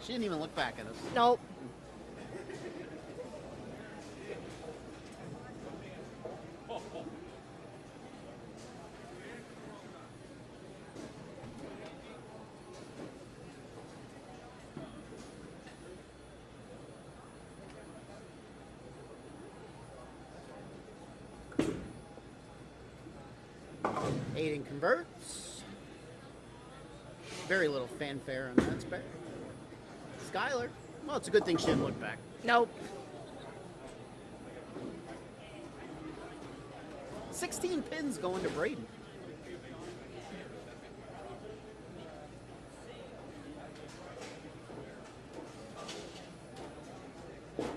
She didn't even look back at us. Nope. Aiden converts. Very little fanfare on that spec. Skylar. Well, it's a good thing she didn't look back. Nope. 16 pins going to Braden.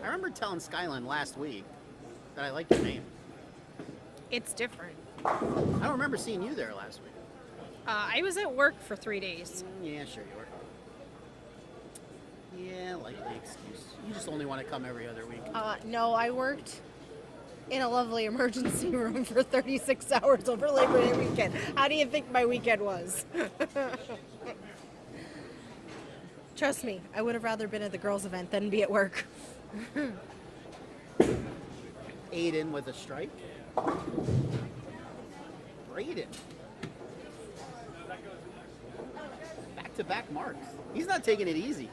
I remember telling Skylin last week that I liked your name. It's different. I don't remember seeing you there last week. I was at work for 3 days. Yeah, sure you were. Yeah, likely excuse. You just only want to come every other week. No, I worked in a lovely emergency room for 36 hours over Labor Day weekend. How do you think my weekend was? Trust me, I would have rather been at the girls' event than be at work. Aiden with a strike. Braden. Back-to-back marks. He's not taking it easy.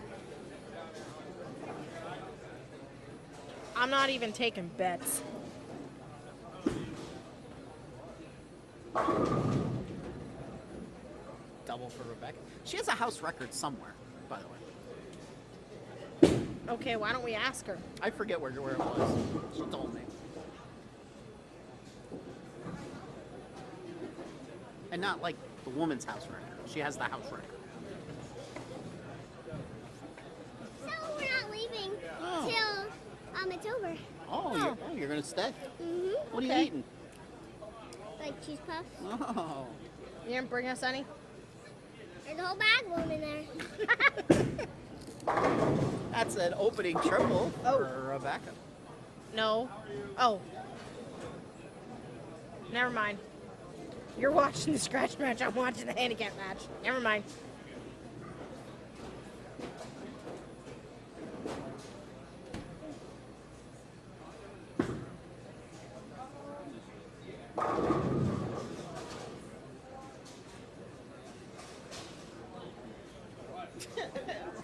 I'm not even taking bets. Double for Rebecca. She has a house record somewhere, by the way. Okay, why don't we ask her? I forget where it was. She told me. And not like the woman's house record. She has the house record. So we're not leaving Oh. till It's over. You're gonna stay. Mm-hmm. What are you Okay. eating? Like cheese puffs. Oh. You didn't bring us any? There's a whole bag of them in there. That's an opening triple Oh. for Rebecca. No. Oh. Never mind. You're watching the scratch match. I'm watching the handicap match. Never mind.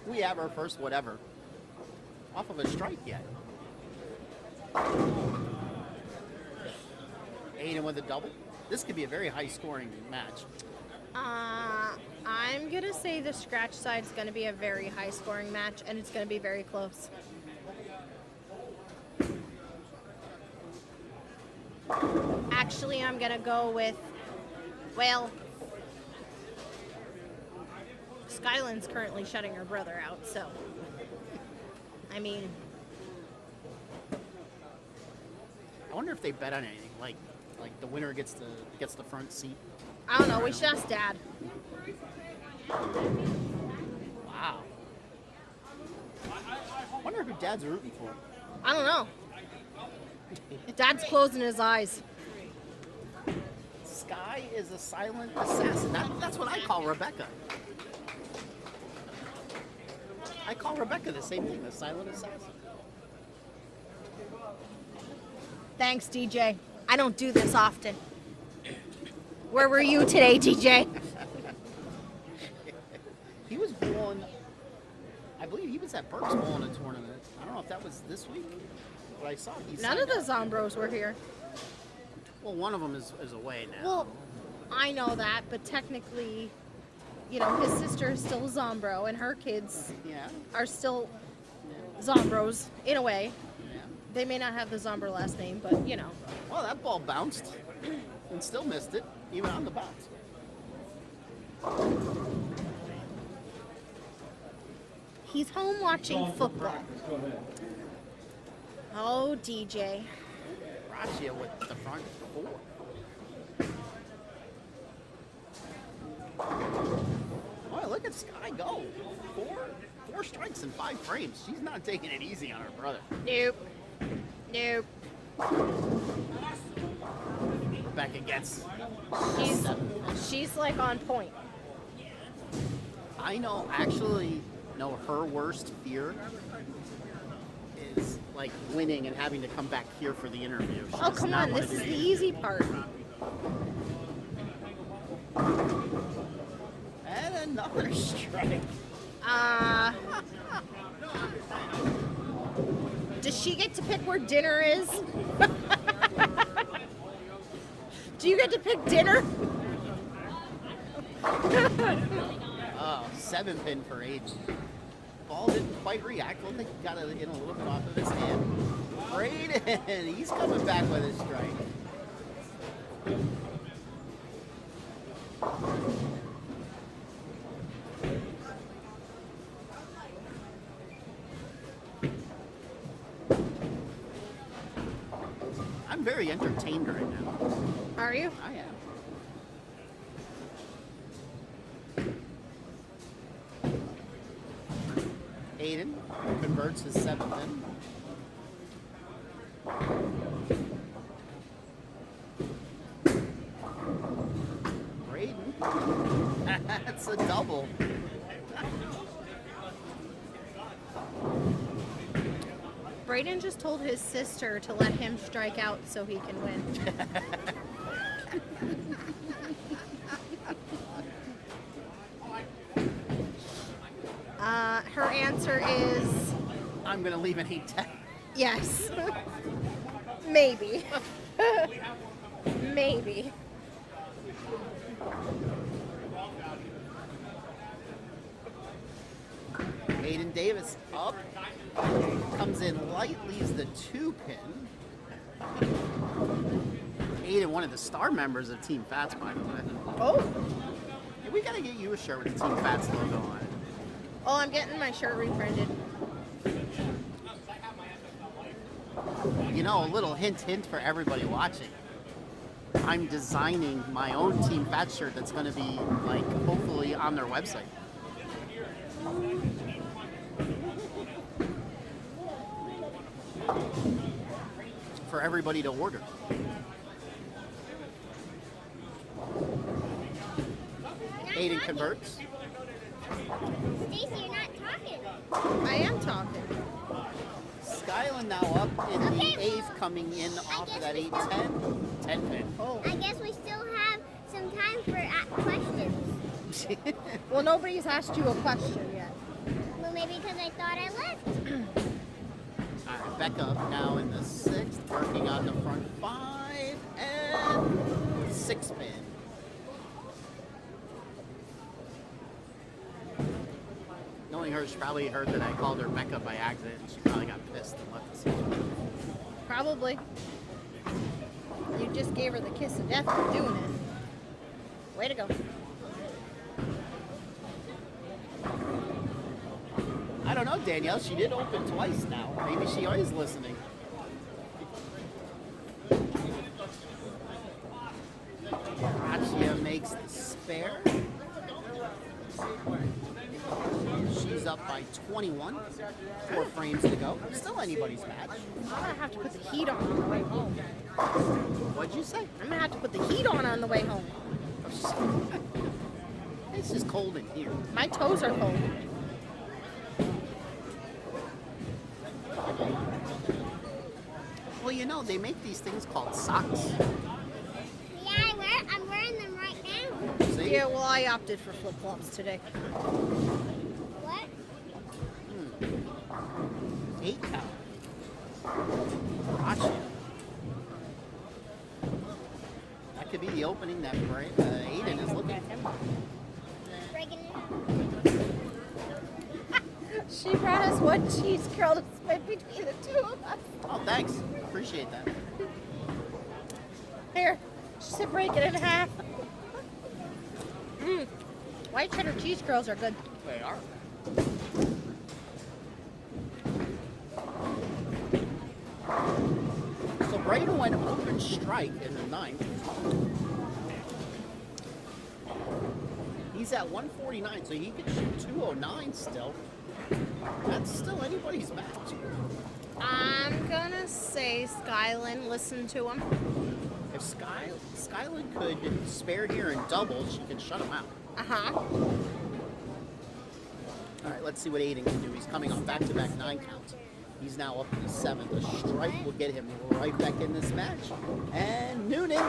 We have our first whatever off of a strike yet. Aiden with a double. This could be a very high scoring match. I'm going to say the scratch side's going to be a very high scoring match, and it's going to be very close. Actually, I'm going to go with, well, Skyland's currently shutting her brother out, so, I mean, I wonder if they bet on anything, like the winner gets the front seat. I don't know, we should ask Dad. Wow. I wonder who Dad's rooting for. I don't know. Dad's closing his eyes. Sky is a silent assassin. That's what I call Rebecca. I call Rebecca the same thing, the silent assassin. Thanks, DJ. I don't do this often. Where were you today, DJ? He was bowling, I believe he was at Burke's bowling a tournament. I don't know if that was this week, but I saw he None of signed the up. Zombros were here. Well, one of them is away now. Well, I know that, but technically, you know, his sister is still a Zombro, and her kids Yeah, are still Zombros, in a way. yeah. They may not have the Zombro last name, but, you know. Well, that ball bounced and still missed it, even on the bounce. He's home watching football. Oh, DJ. Gracia with the front four. Boy, look at Sky go. Four strikes in 5 frames. She's not taking it easy on her brother. Nope. Nope. Rebecca gets She's like on point. I know her worst fear is like winning and having to come back here for the interview. She Oh, does come not on. wanna This do is the that. easy part. And another strike. Does she get to pick where dinner is? Do you get to pick dinner? Oh, 7-pin for Aiden. Ball didn't quite react. I think he got it in a little bit off of his hand. Braden, he's coming back with his strike. I'm very entertained right now. Are you? I am. Aiden converts his 7th in. Braden, that's a double. Braden just told his sister to let him strike out so he can win. Her answer is I'm gonna leave an 8-10. yes. Maybe. Maybe. Aiden Davis up, comes in light, leaves the 2-pin. Aiden, one of the star members of Team Fats, by the way. Oh. Hey, we gotta get you a shirt with the Team Fats logo on it. Oh, I'm getting my shirt reprinted. You know, a little hint for everybody watching. I'm designing my own Team Fat shirt that's going to be, like, hopefully on their website. For everybody to order. Aiden converts. Stacy, you're not talking. I am talking. Skyland now up in the eighth, coming in off of that 8-10. 10 pin. Oh. I guess we still have some time for questions. Well, nobody's asked you a question yet. Well, maybe because I thought I left. All right, Becca up now in the 6th, working on the front 5 and 6 pin. Knowing her, she probably heard that I called her Becca by accident, and she probably got pissed and left the station. Probably. You just gave her the kiss of death for doing it. Way to go. I don't know, Danielle. She did open twice now. Maybe she is listening. Rachia makes the spare. She's up by 21. 4 frames to go. Still anybody's match. I'm gonna have to put the heat on the way home. What'd you say? I'm gonna have to put the heat on the way home. It's just cold in here. My toes are cold. Well, you know, they make these things called socks. Yeah, I'm wearing them right now. See? Yeah, well, I opted for flip-flops today. What? 8 count. Gotcha. That could be the opening that Aiden is looking for. Breaking it. She brought us one cheese curl to split between the two of us. Oh, thanks. Appreciate that. Here, she said break it in half. White cheddar cheese curls are good. They are. So Brayden went open strike in the 9th. He's at 149, so he could shoot 209 still. That's still anybody's match. I'm gonna say Skyland, listen to him. If Skyland could spare here and double, she could shut him out. Uh-huh. All right, let's see what Aiden can do. He's coming off back-to-back 9 counts. He's now up to the 7th. A strike will get him right back in this match. And Noonan.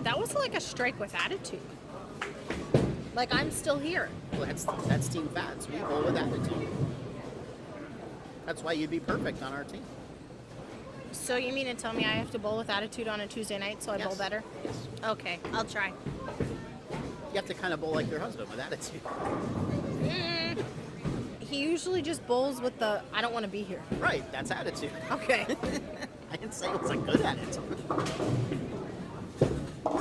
That was like a strike with attitude. Like, I'm still here. Well, that's Team Fats. We bowl with attitude. That's why you'd be perfect on our team. So you mean to tell me I have to bowl with attitude on a Tuesday night so I bowl better? Yes. Okay, I'll try. You have to kind of bowl like your husband with attitude. He usually just bowls with the, I don't want to be here. Right, that's attitude. Okay. I didn't say it was a good attitude.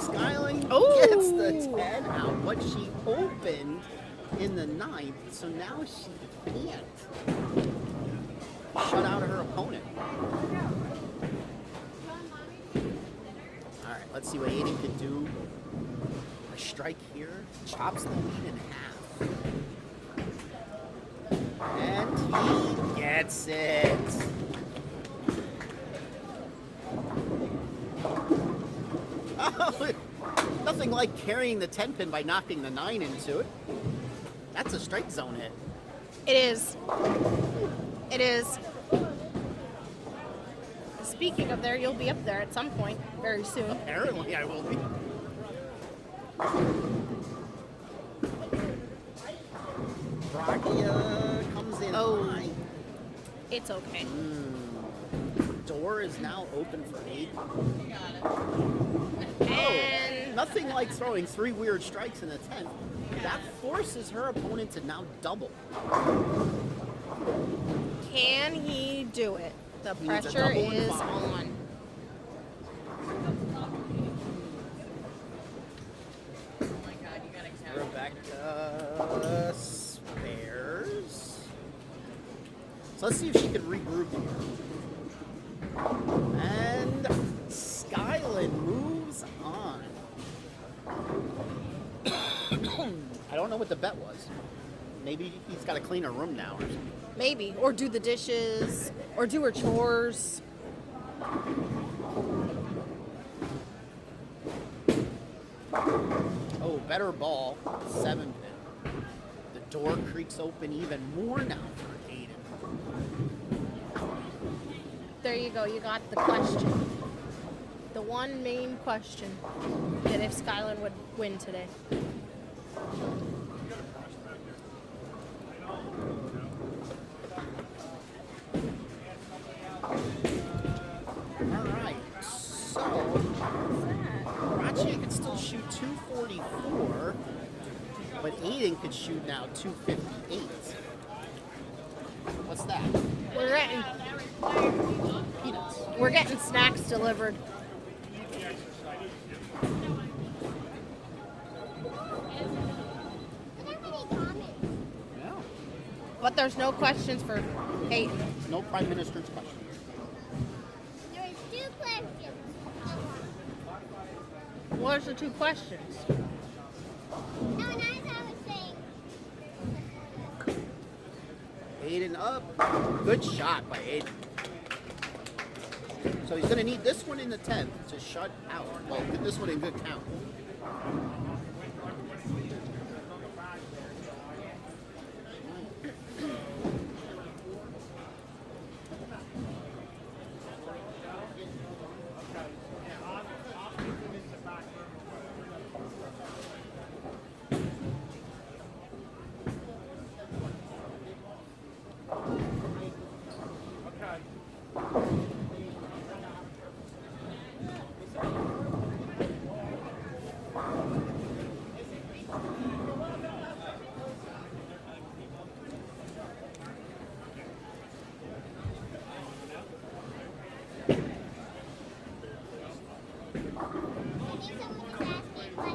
Skyling Ooh. gets the 10 out, but she opened in the 9th, so now she can't shut out her opponent. All right, let's see what Aiden can do. A strike here, chops the lead in half. And he gets it. Oh, nothing like carrying the 10 pin by knocking the 9 into it. That's a strike zone hit. It is. It is. Speaking of there, you'll be up there at some point very soon. Apparently, I will be. Brachia comes in high. It's okay. Door is now open for Aiden. And Nothing like throwing 3 weird strikes in the 10th. That forces her opponent to now double. can he do it? The He needs a pressure double and is five. on. Rebecca spares. So let's see if she can regroup here. And Skyland moves on. I don't know what the bet was. Maybe he's got to clean her room now or something. Maybe. Or do the dishes. Or do her chores. Oh, better ball. 7 pin. The door creaks open even more now for Aiden. There you go. You got the question. The one main question. That if Skyland would win today. All right. So, Rachi could still shoot 244, but Aiden could shoot now 258. What's that? Peanuts. We're getting snacks delivered. Yeah. But there's no questions for Peyton. No Prime Minister's questions. There's 2 questions. What's the 2 questions? No, not as I was saying. Aiden up. Good shot by Aiden. So he's going to need this one in the 10th to shut out. Well, get this one in good count.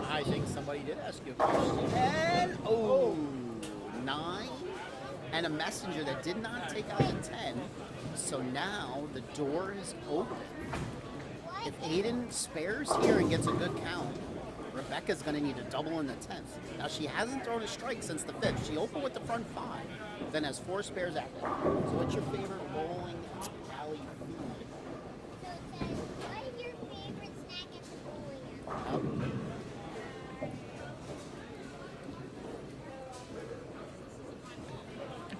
I think somebody did ask you a question. And, oh, 9. And a messenger that did not take out a 10. So now the door is open. If Aiden spares here and gets a good count, Rebecca's going to need a double in the 10th. Now, she hasn't thrown a strike since the 5th. She opened with the front 5, then has 4 spares after. So what's your favorite bowling alley food? So it says, what is your favorite snack at the bowling alley? Oh.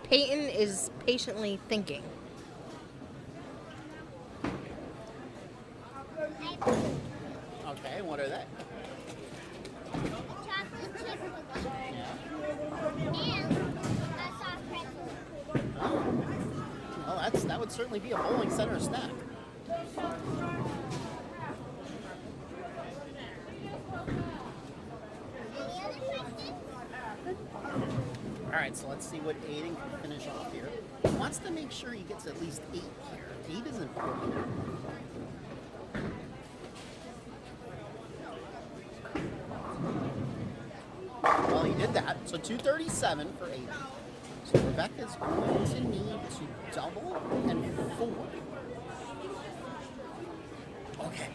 Peyton is patiently thinking. Okay, what are they? Chocolate chip cookie Yeah. and a soft pretzel. Oh. Well, that would certainly be a bowling center snack. Any other questions? All right, so let's see what Aiden can finish off here. He wants to make sure he gets at least 8 here. 8 is important. Well, he did that. So 237 for Aiden. So Rebecca's going to need to double and 4. Okay.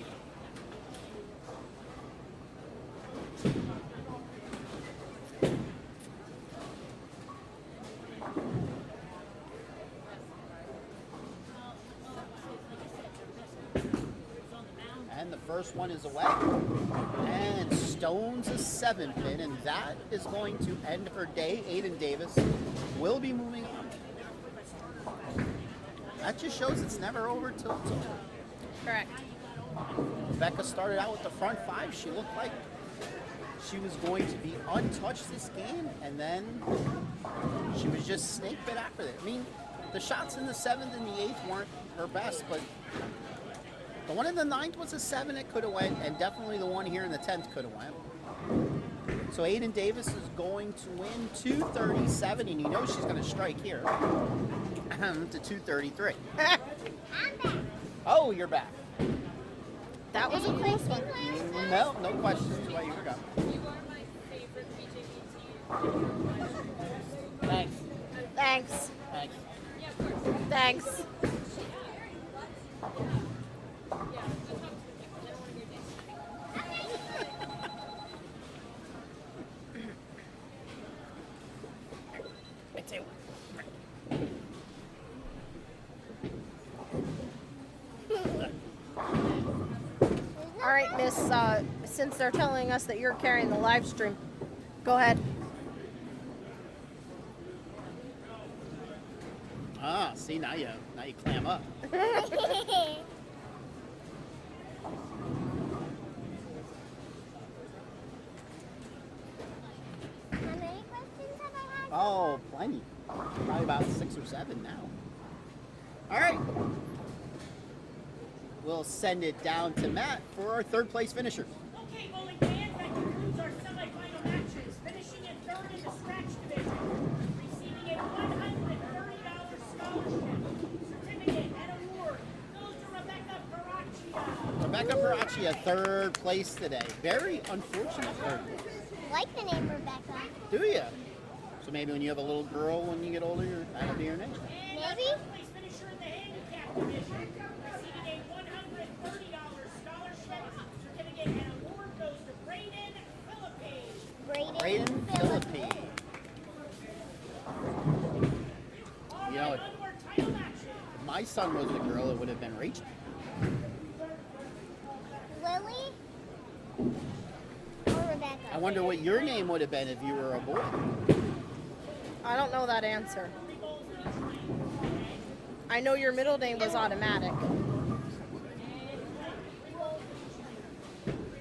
And the first one is away. And Stone's a 7 pin, and that is going to end her day. Aiden Davis will be moving on. That just shows it's never over till it's over. Correct. Rebecca started out with the front 5. She looked like she was going to be untouched this game, and then she was just snake bit after that. I mean, the shots in the 7th and the 8th weren't her best, but the one in the 9th was a 7 that could have went, and definitely the one here in the 10th could have went. So Aiden Davis is going to win 237, and you know she's going to strike here to 233. I'm back. Oh, you're back. That was a Any close questions, one. Claire? No, no questions. Well, you go. Thanks. Thanks. Thanks. Thanks. All right, Miss, since they're telling us that you're carrying the live stream, go ahead. Ah, see, now you clam up. How many questions have I had? Oh, plenty. Probably about 6 or 7 now. All right. We'll send it down to Matt for our third place finisher. Okay, bowling fans, that concludes our semifinal matches. Finishing in third in the scratch division, receiving a $130 scholarship, certificate, and award goes to Rebecca Paracchia. Rebecca Paracchia, third place today. Very unfortunate third. Like the name Rebecca. Do you? So maybe when you have a little girl when you get older, that'll be your name. And our Maybe. fourth place finisher in the handicap division, receiving a $130 scholarship, certificate, and award goes to Brayden Philippe. Brayden Philippi. All You right, know, on to our title matches. if my son was a girl, it would have been Rachel. Lily or Rebecca? I wonder what your name would have been if you were a boy. I don't know that answer. I know your middle name was automatic.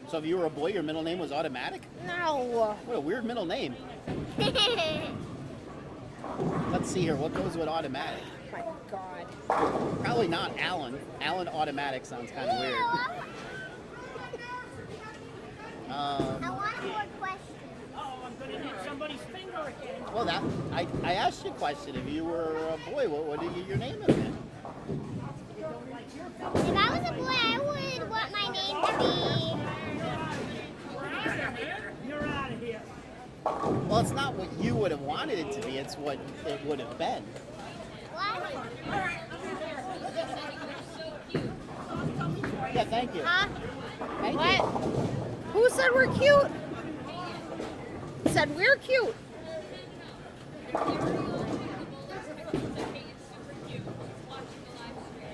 So if you were a boy, your middle name was automatic? No. What a weird middle name. Let's see here. What goes with automatic? My God. Probably not Alan. Alan automatic sounds kind of weird. I want more questions. Oh, I'm going to hit somebody's finger again. Well, that I asked you a question. If you were a boy, what would your name have been? If I was a boy, I would want my name to be. You're out of here. Well, it's not what you would have wanted it to be. It's what it would have been. What? Yeah, thank you. Huh? Thank What? you. Who said we're cute? Said we're cute.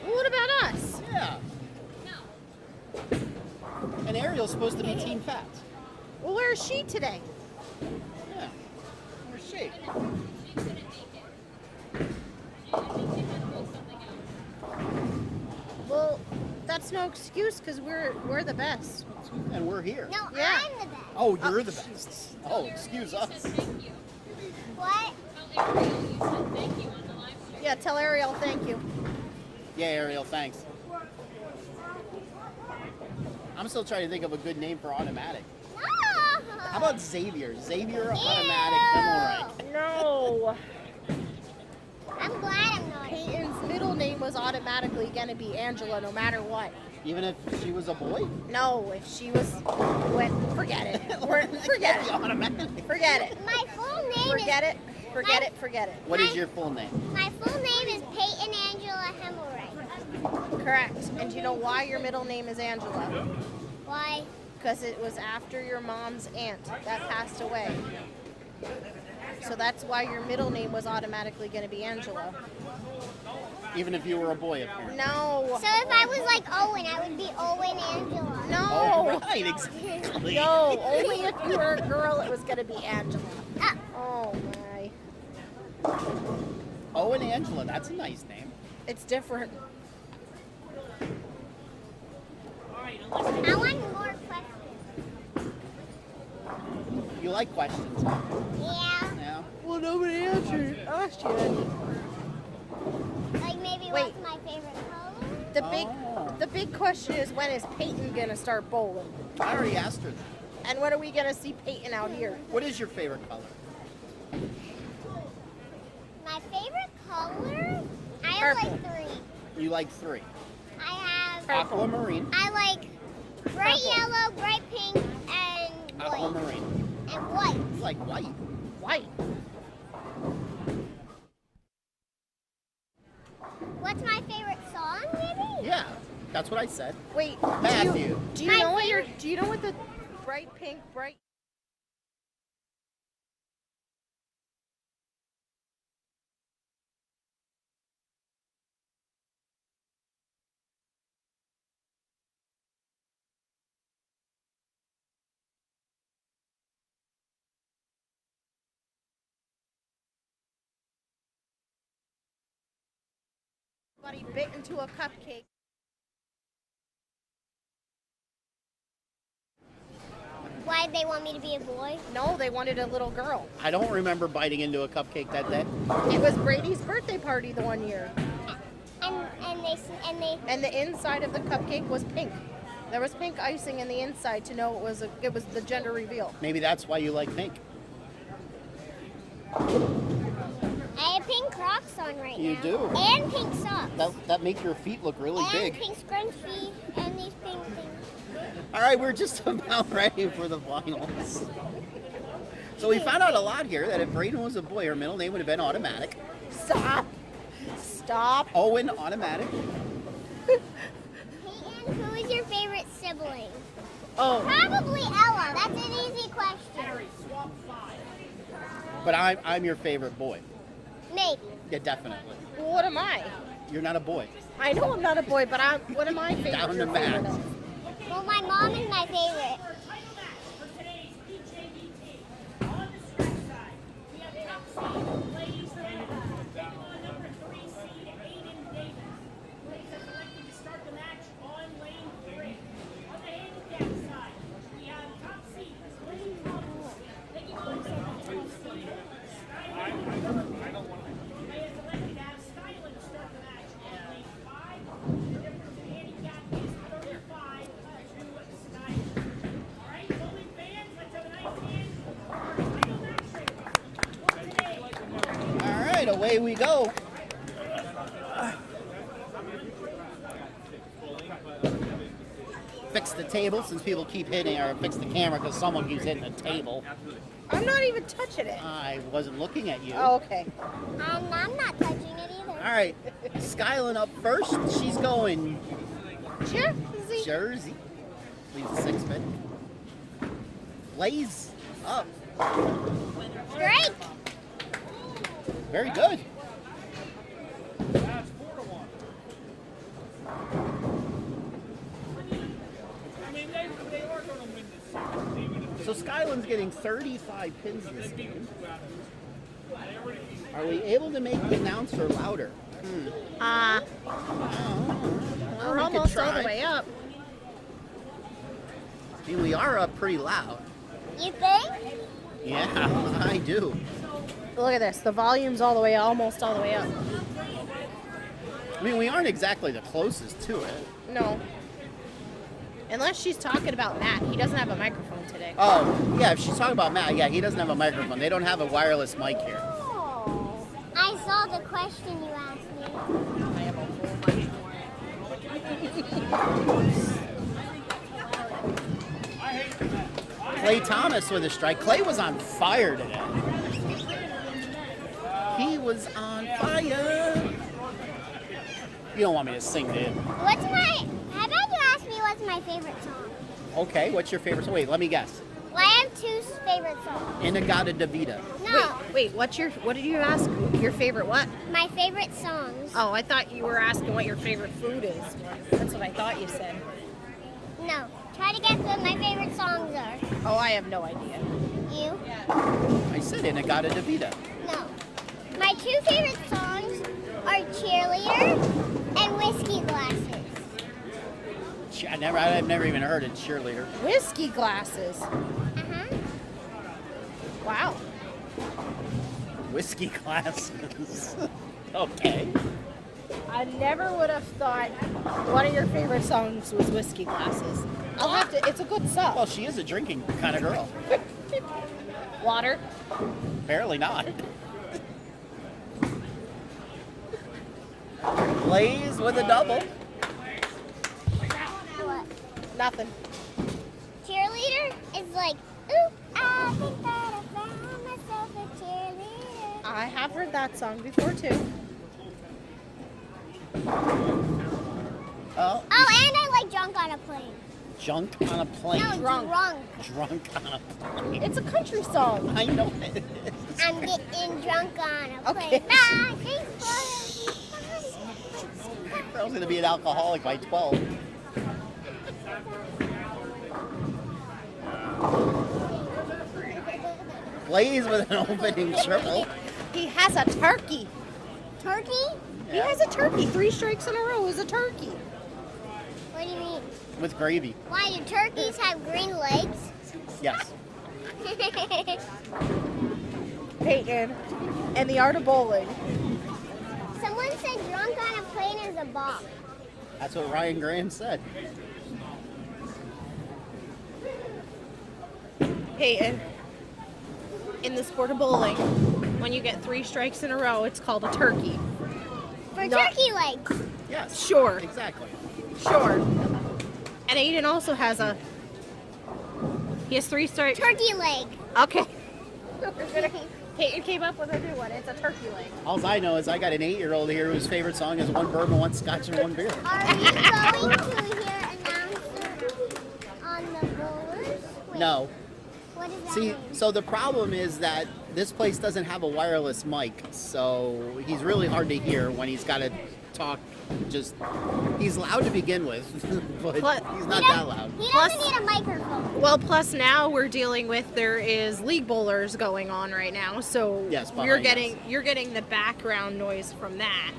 What about us? Yeah. And Ariel's supposed to be Team Fat. Well, where is she today? Yeah. Where's she? Well, that's no excuse because we're the best. And we're here. No, Yeah. I'm the best. Oh, you're the best. Oh, excuse us. What? Yeah, tell Ariel thank you. Yeah, Ariel, thanks. I'm still trying to think of a good name for automatic. No. How about Xavier? Xavier automatic Hemorrhagic. No. I'm glad I'm not. Peyton's middle name was automatically going to be Angela no matter what. Even if she was a boy? No, if she was, forget it. It Forget can't be it. automatic. Forget it. My full name Forget it. Forget it. Forget it. What is your full name? My full name is Peyton Angela Hemorrhagic. Correct. And do you know why your middle name is Angela? Why? Because it was after your mom's aunt that passed away. So that's why your middle name was automatically going to be Angela. Even if you were a boy, apparently. No. So if I was like Owen, I would be Owen Angela. No. Oh, right, exactly. No, only if you were a girl it was going to be Angela. Ah. Oh my. Oh, and Angela, that's a nice name. It's different. All right, unless I want more questions. You like questions, huh? Yeah. Yeah. Well, nobody asked you any. Like maybe Wait. what's my favorite color? Oh. The big question is, when is Peyton going to start bowling? I already asked her that. And when are we going to see Peyton out here? What is your favorite color? My favorite color? I have Purple. like 3. You like 3. I have. Aquamarine, I like bright Purple. yellow, bright pink, and white. aquamarine. And white. You like white. White. What's my favorite song, maybe? Yeah. That's what I said. Wait, Matthew. Do you My know favorite- Do you know what the bright pink, bright? Somebody bit into a cupcake. Why did they want me to be a boy? No, they wanted a little girl. I don't remember biting into a cupcake that day. It was Brady's birthday party the one year, And they and the inside of the cupcake was pink. There was pink icing in the inside to know it was the gender reveal. Maybe that's why you like pink. I have pink Crocs on right You now. do. And pink socks. That make your feet look really and big. pink scrunchie and these pink things. All right, we're just about ready for the finals. So we found out a lot here that if Braden was a boy, her middle name would have been Automatic. Stop. Owen Automatic. Peyton, who is your favorite sibling? Oh, Probably Ella. That's an easy question. but I'm your favorite boy. Maybe. Yeah, definitely. Well, what am I? You're not a boy. I know I'm not a boy, but what am I favorite? Down to your favorite math. of? Well, my mom is my favorite. Title match for today's PJBT. On the stretch side, we have top seed Blaze Canada taking on number 3 seed Aiden Davis. Blaze has elected to start the match on lane 3. On the handicap side, we have top seed Blaze Thomas taking on number 2 seed Skyline. Blaze has elected to have Skyline start the match on lane 5. The difference in handicap is 35 to Skyline. All right, bowling fans, let's have a nice hand for our title match for today. All right, away we go. Fix the table since people keep hitting, or fix the camera because someone keeps hitting the table. I'm not even touching it. I wasn't looking at you. Oh, okay. I'm not touching it either. All right, Skyline up first. She's going Jersey. Jersey. Leaves the 6 minute. Blaze up. Strike. Very good. That's 4-1. I mean, they are going to win this series, even if So Skyline's getting 35 pins this game. Are we able to make the announcer louder? We're we could almost all try. the way up. I mean, we are up pretty loud. You think? Yeah, I do. Look at this. The volume's almost all the way up. I mean, we aren't exactly the closest to it. No. Unless she's talking about Matt. He doesn't have a microphone today. Oh, yeah, if she's talking about Matt, yeah, he doesn't have a microphone. They don't have a wireless mic here. Oh. I saw the question you asked me. I have a whole bunch more. Clay Thomas with a strike. Clay was on fire today. He was on fire. You don't want me to sing, do you? How about you ask me what's my favorite song? Okay, what's your favorite song? Wait, let me guess. Well, I have two favorite songs. Inagata Davida. No, Wait, what did you ask? Your favorite what? my favorite songs. Oh, I thought you were asking what your favorite food is. That's what I thought you said. No, try to guess what my favorite songs are. Oh, I have no idea. You? I said Inagata Davida. No. My two favorite songs are Cheerleader and Whiskey Glasses. I've never even heard of Cheerleader. Whiskey glasses. Uh-huh. Wow. Whiskey glasses. Okay. I never would have thought one of your favorite songs was Whiskey Glasses. I'll have to, it's a good song. Well, she is a drinking kind of girl. Water. Apparently not. Blaze with a double. What? Nothing. Cheerleader is like, ooh, I think that I found myself a cheerleader. I have heard that song before too. Oh, Oh, and I like junk on a plane. junk on a plane. No, Drunk. drunk. Drunk on a plane. It's a country song. I know it is. I'm getting drunk on a plane. Okay. Bye. Thanks for I was going to be an alcoholic by 12. Blaze with an opening triple. He has a turkey. Turkey? He has a turkey. 3 strikes in a row is a turkey. What do you mean? With gravy. Why do turkeys have green legs? Yes. Peyton. And the art of bowling. Someone said drunk on a plane is a bop. That's what Ryan Graham said. Peyton. In the sport of bowling, when you get 3 strikes in a row, it's called a turkey. For Not- turkey legs. Yes. Sure. Exactly. Sure. And Aiden also has a. He has 3 strikes. Turkey leg. Okay. Peyton came up with a new one. It's a turkey leg. All I know is I got an 8-year-old here whose favorite song is 1 bourbon, 1 scotch, and 1 beer. Are we going to hear announcer on the bowlers? Wait, No. What does that See, mean? so the problem is that this place doesn't have a wireless mic, so he's really hard to hear when he's got to talk. Just he's loud to begin with, but What? he's not that loud. He Plus- doesn't need a microphone. Well, plus now we're dealing with there is league bowlers going on right now, so Yes, you're behind us. you're getting the background noise from that.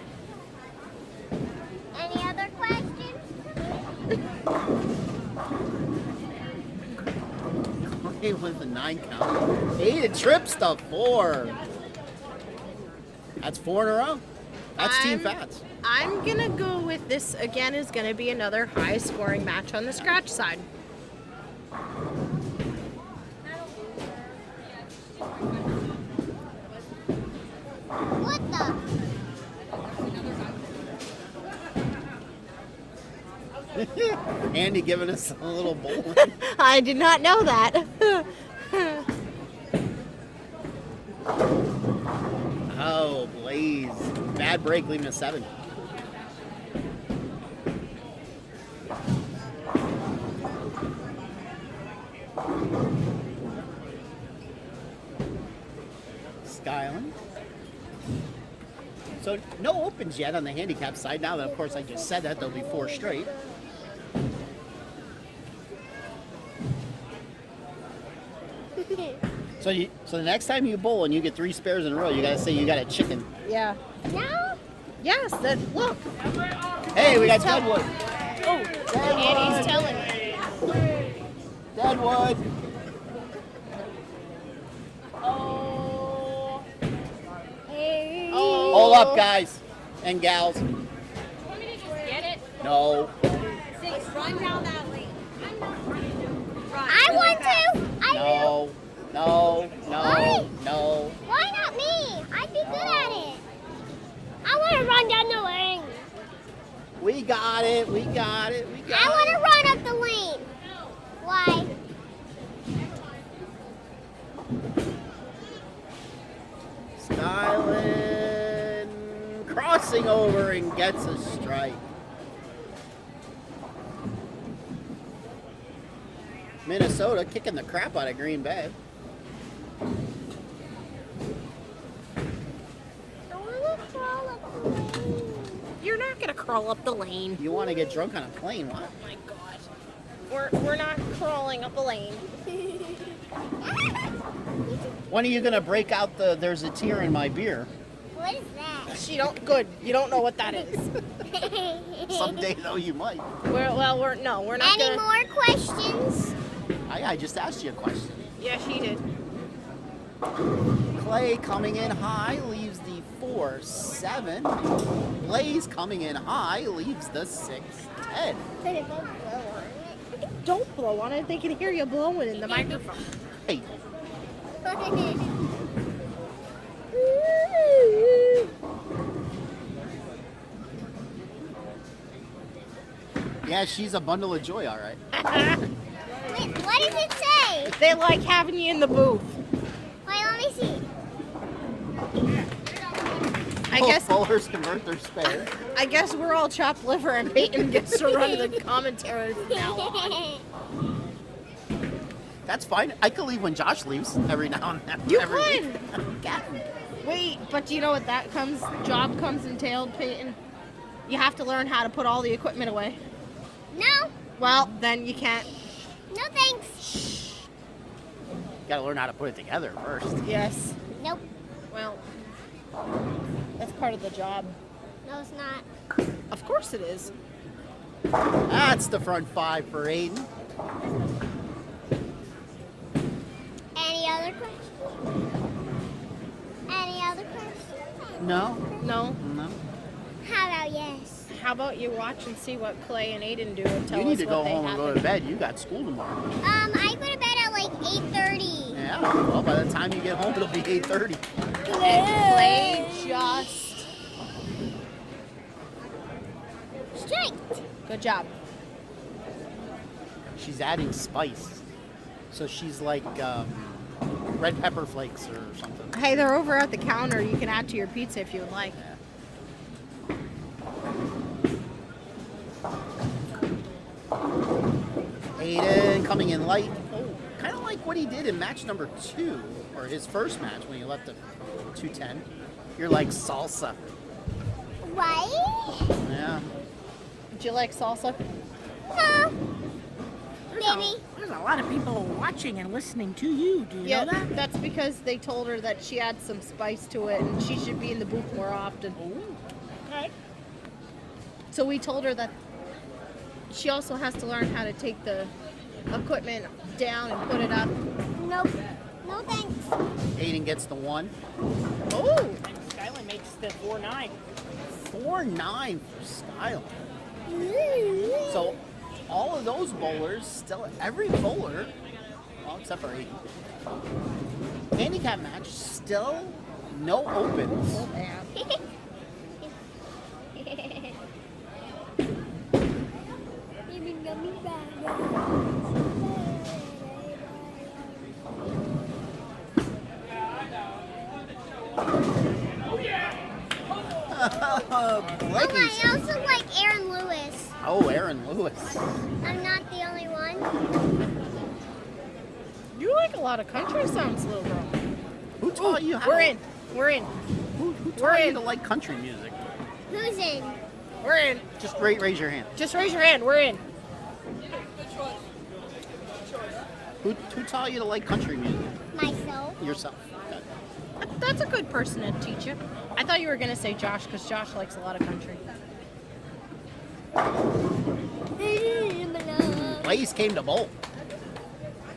Any other questions? He with the 9 count. 8 trips to 4. That's 4 in a row. That's Team Fats. I'm gonna go with this again. Is gonna be another high scoring match on the scratch side. What the? Andy giving us a little bowling. I did not know that. Oh, Blaze. Bad break, leaving a 7. Skyline. So no opens yet on the handicap side. Now that, of course, I just said that, there'll be 4 straight. So the next time you bowl and you get 3 spares in a row, you gotta say you got a chicken. Yeah. No? Yes. That look. Hey, we got Deadwood. Oh, Andy's telling me. Deadwood. Oh. Hey. Oh. Hold up, guys and gals. Want me to just get it? No. Run down that lane. I want to. I No. No. No. Why? No. do. Why not me? I'd be good at it. I want to run down the lane. We got it. We got it. We got I it. want to run up the lane. Why? Skyland crossing over and gets a strike. Minnesota kicking the crap out of Green Bay. I want to crawl up the lane. You're not gonna crawl up the lane. You want to get drunk on a plane? What? Oh my god. We're not crawling up the lane. When are you gonna break out the "There's a tear in my beer"? What is that? She don't good. You don't know what that is. Someday though, you might. We're not Any gonna. more questions? I just asked you a question. Yeah, she did. Clay coming in high leaves the 4-7. Blaze coming in high leaves the 6-10. Don't blow on it. They can hear you blowing in the microphone. Hey, yeah, she's a bundle of joy, all right. Wait, what does it say? They like having you in the booth. Wait, let me see. I Both guess bowlers convert their spare. I guess we're all chopped liver and Peyton gets to run the commentary from now on. That's fine. I can leave when Josh leaves every now and then. You every can. week. Yeah. Wait, but do you know what job comes entailed, Peyton? You have to learn how to put all the equipment away. No, Well, then you can't. no thanks. Gotta learn how to put it together first. Yes. Nope, Well, that's part of the job. no it's not. Of course it is. That's the front 5 for Aiden. Any other questions? Any other questions? No? No. No. How about yes? How about you watch and see what Clay and Aiden do and tell You need us to what go they home and go to happen. bed. You got school tomorrow. I go to bed at like 8:30. Yeah. Well, by the time you get home, it'll be 8:30. And Clay just Straight. good job. She's adding spice. So she's like red pepper flakes or something. Hey, they're over at the counter. You can add to your pizza if you would like. Aiden coming in light. Oh, kind of like what he did in match number 2, or his first match when he left the 210. You're like salsa. Right? Yeah. Would you like salsa? No. Maybe. There's a lot of people watching and listening to you. Do you know that? That's because they told her that she adds some spice to it and she should be in the booth more often. Okay. So we told her that she also has to learn how to take the equipment down and put it up. Nope. No thanks. Aiden gets the 1. Oh, And Skyline makes the 4-9. 4-9 for Skylar. So all of those bowlers, still every bowler, well, except for Aiden, handicap match, still no opens. Blakey's. I also like Aaron Lewis. Oh, Aaron Lewis. I'm not the only one. you like a lot of country songs, little girl. Who taught you how We're to, in. We're in. Who We're taught you in. to like country music? Who's in? We're in. Just raise your hand. Just raise your hand. We're in. Who taught you to like country music? Myself. Yourself. Okay. That's a good person to teach you. I thought you were going to say Josh because Josh likes a lot of country. Blaze came to bowl.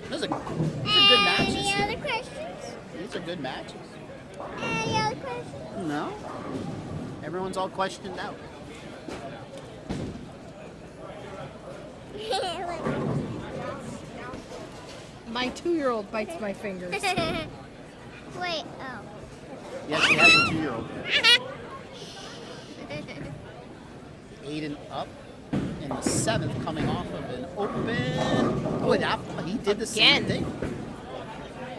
These are good Any matches. other questions? These are good matches. Any other questions? No. Everyone's all questioned out. My 2-year-old bites my fingers. Wait, oh. Yes, she has a 2-year-old. Aiden up in the 7th, coming off of an open. Oh, that he did the same Again. thing.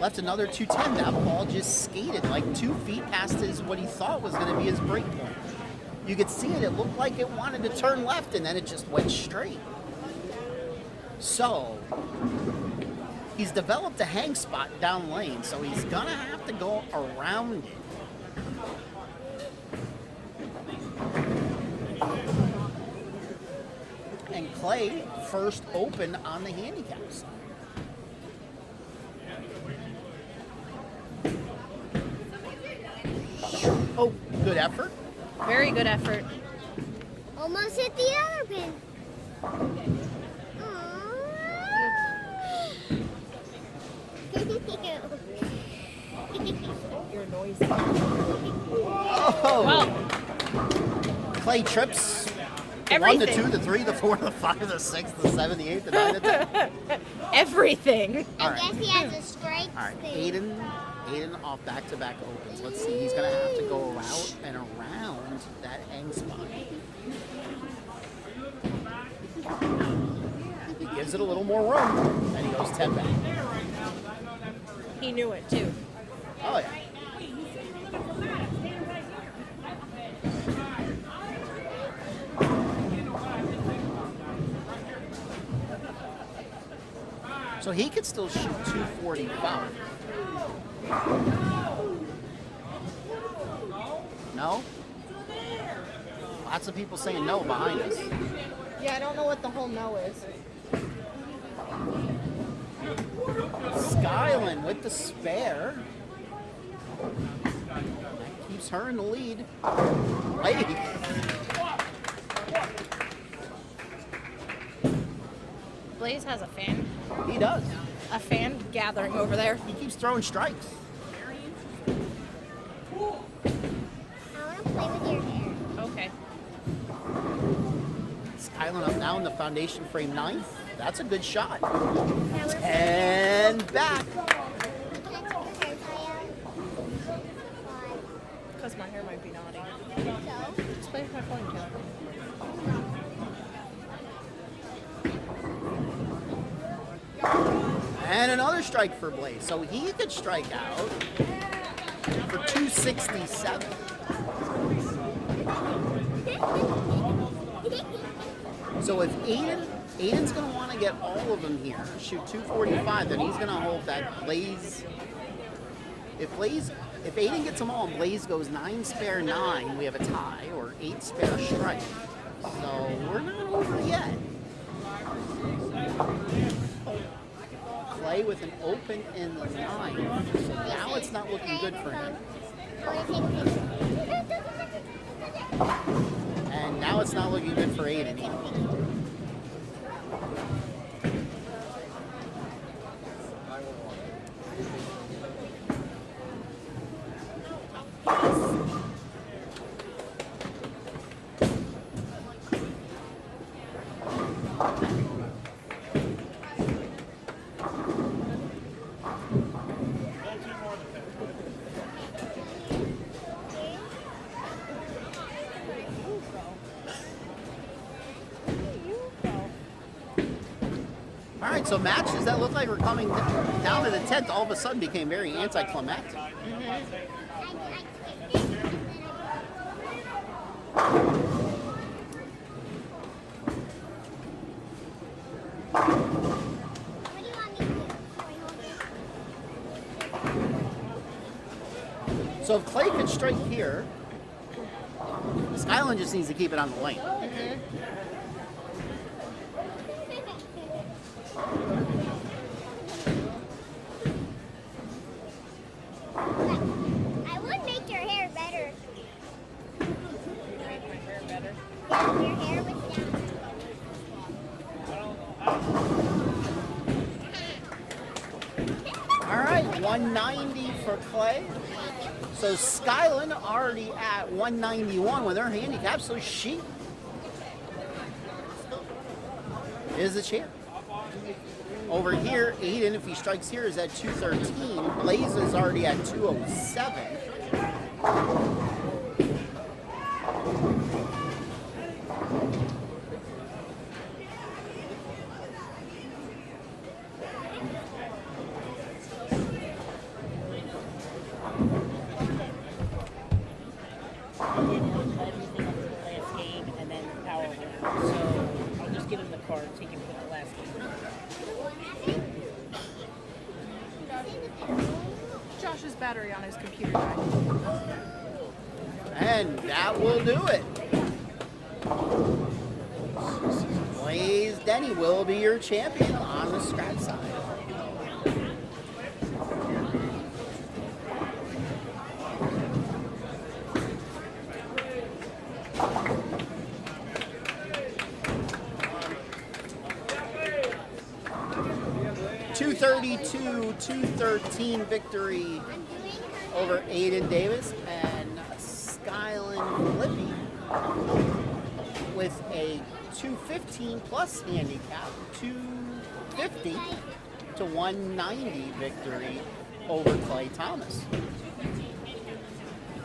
Left another 210. That ball just skated like 2 feet past what he thought was going to be his break point. You could see it. It looked like it wanted to turn left, and then it just went straight. So he's developed a hang spot down lane, so he's gonna have to go around it. And Clay first open on the handicap side. Oh, good effort. Very good effort. Almost hit the other pin. You're noisy. Oh, Well, Clay trips. The 1, the 2, the 3, the 4, the 5, the 6, the 7, the 8, the 9, the 10. everything. All I right. guess he has a strike All right, spoon. Aiden off back-to-back opens. Let's see, he's gonna have to go around and around that hang spot. He gives it a little more room, and he goes 10 back. He knew it too. Oh yeah. So he could still shoot 245. No? Lots of people saying no behind us. Yeah, I don't know what the whole no is. Skyland with the spare. Keeps her in the lead. Lady. Blaze has a fan. He does. A fan gathering over there. He keeps throwing strikes. I want to play with your hair. Okay. Skyland up now in the foundation frame 9th. That's a good shot. Now we're And back. Can I take your hair tie out? Why? Because my hair might be naughty. So? Just play with my ponytail. And another strike for Blaze. So he could strike out for 267. So if Aiden's going to want to get all of them here, shoot 245, then he's going to hope that Blaze, if Aiden gets them all and Blaze goes 9 spare 9, we have a tie, or 8 spare strike. So we're not over yet. Play with an open in the 9. So now it's not looking good for him. I want to take a picture. And now it's not looking good for Aiden either. All right, so matches that look like we're coming down to the 10th all of a sudden became very anticlimactic. What do you want me to do? Wait, hold it. So if Clay could strike here, Skyland just needs to keep it on the lane. I would make your hair better. Make my hair better. Yeah, your hair was down. All right, 190 for Clay. So Skyland already at 191 with her handicap, so she is the champ. Over here, Aiden, if he strikes here, is at 213. Blaze is already at 207. Everything up to the last game and then power win. So I'll just give him the card so he can put the last game. Josh's battery on his computer died. And that will do it. Blaze Denny will be your champion on the scratch side. $232-213 victory over Aiden Davis and Skyland Flippy with a 215 plus handicap, 250 to 190 victory over Clay Thomas.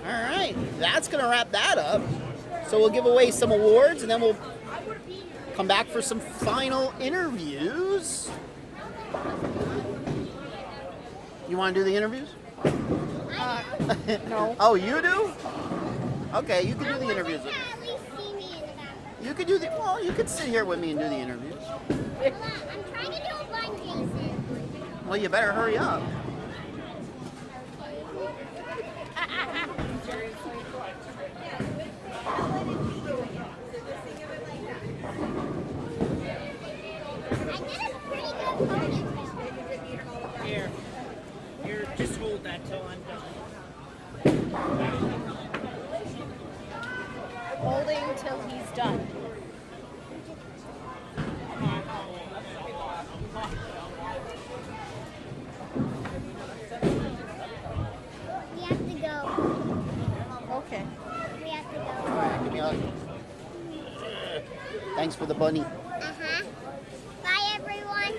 All right, that's going to wrap that up. So we'll give away some awards and then we'll come back for some final interviews. You want to do the interviews? No. Oh, you do? Okay, you can do the interviews. At least see me in the back. You could do the, well, you could sit here with me and do the interviews. Hold on, I'm trying to do a one, Jason. Well, you better hurry up. Here. Here, just hold that till I'm done. Holding till he's done. We have to go. Okay. We have to go. All right, give me a hug. Thanks for the bunny. Uh-huh. Bye, everyone.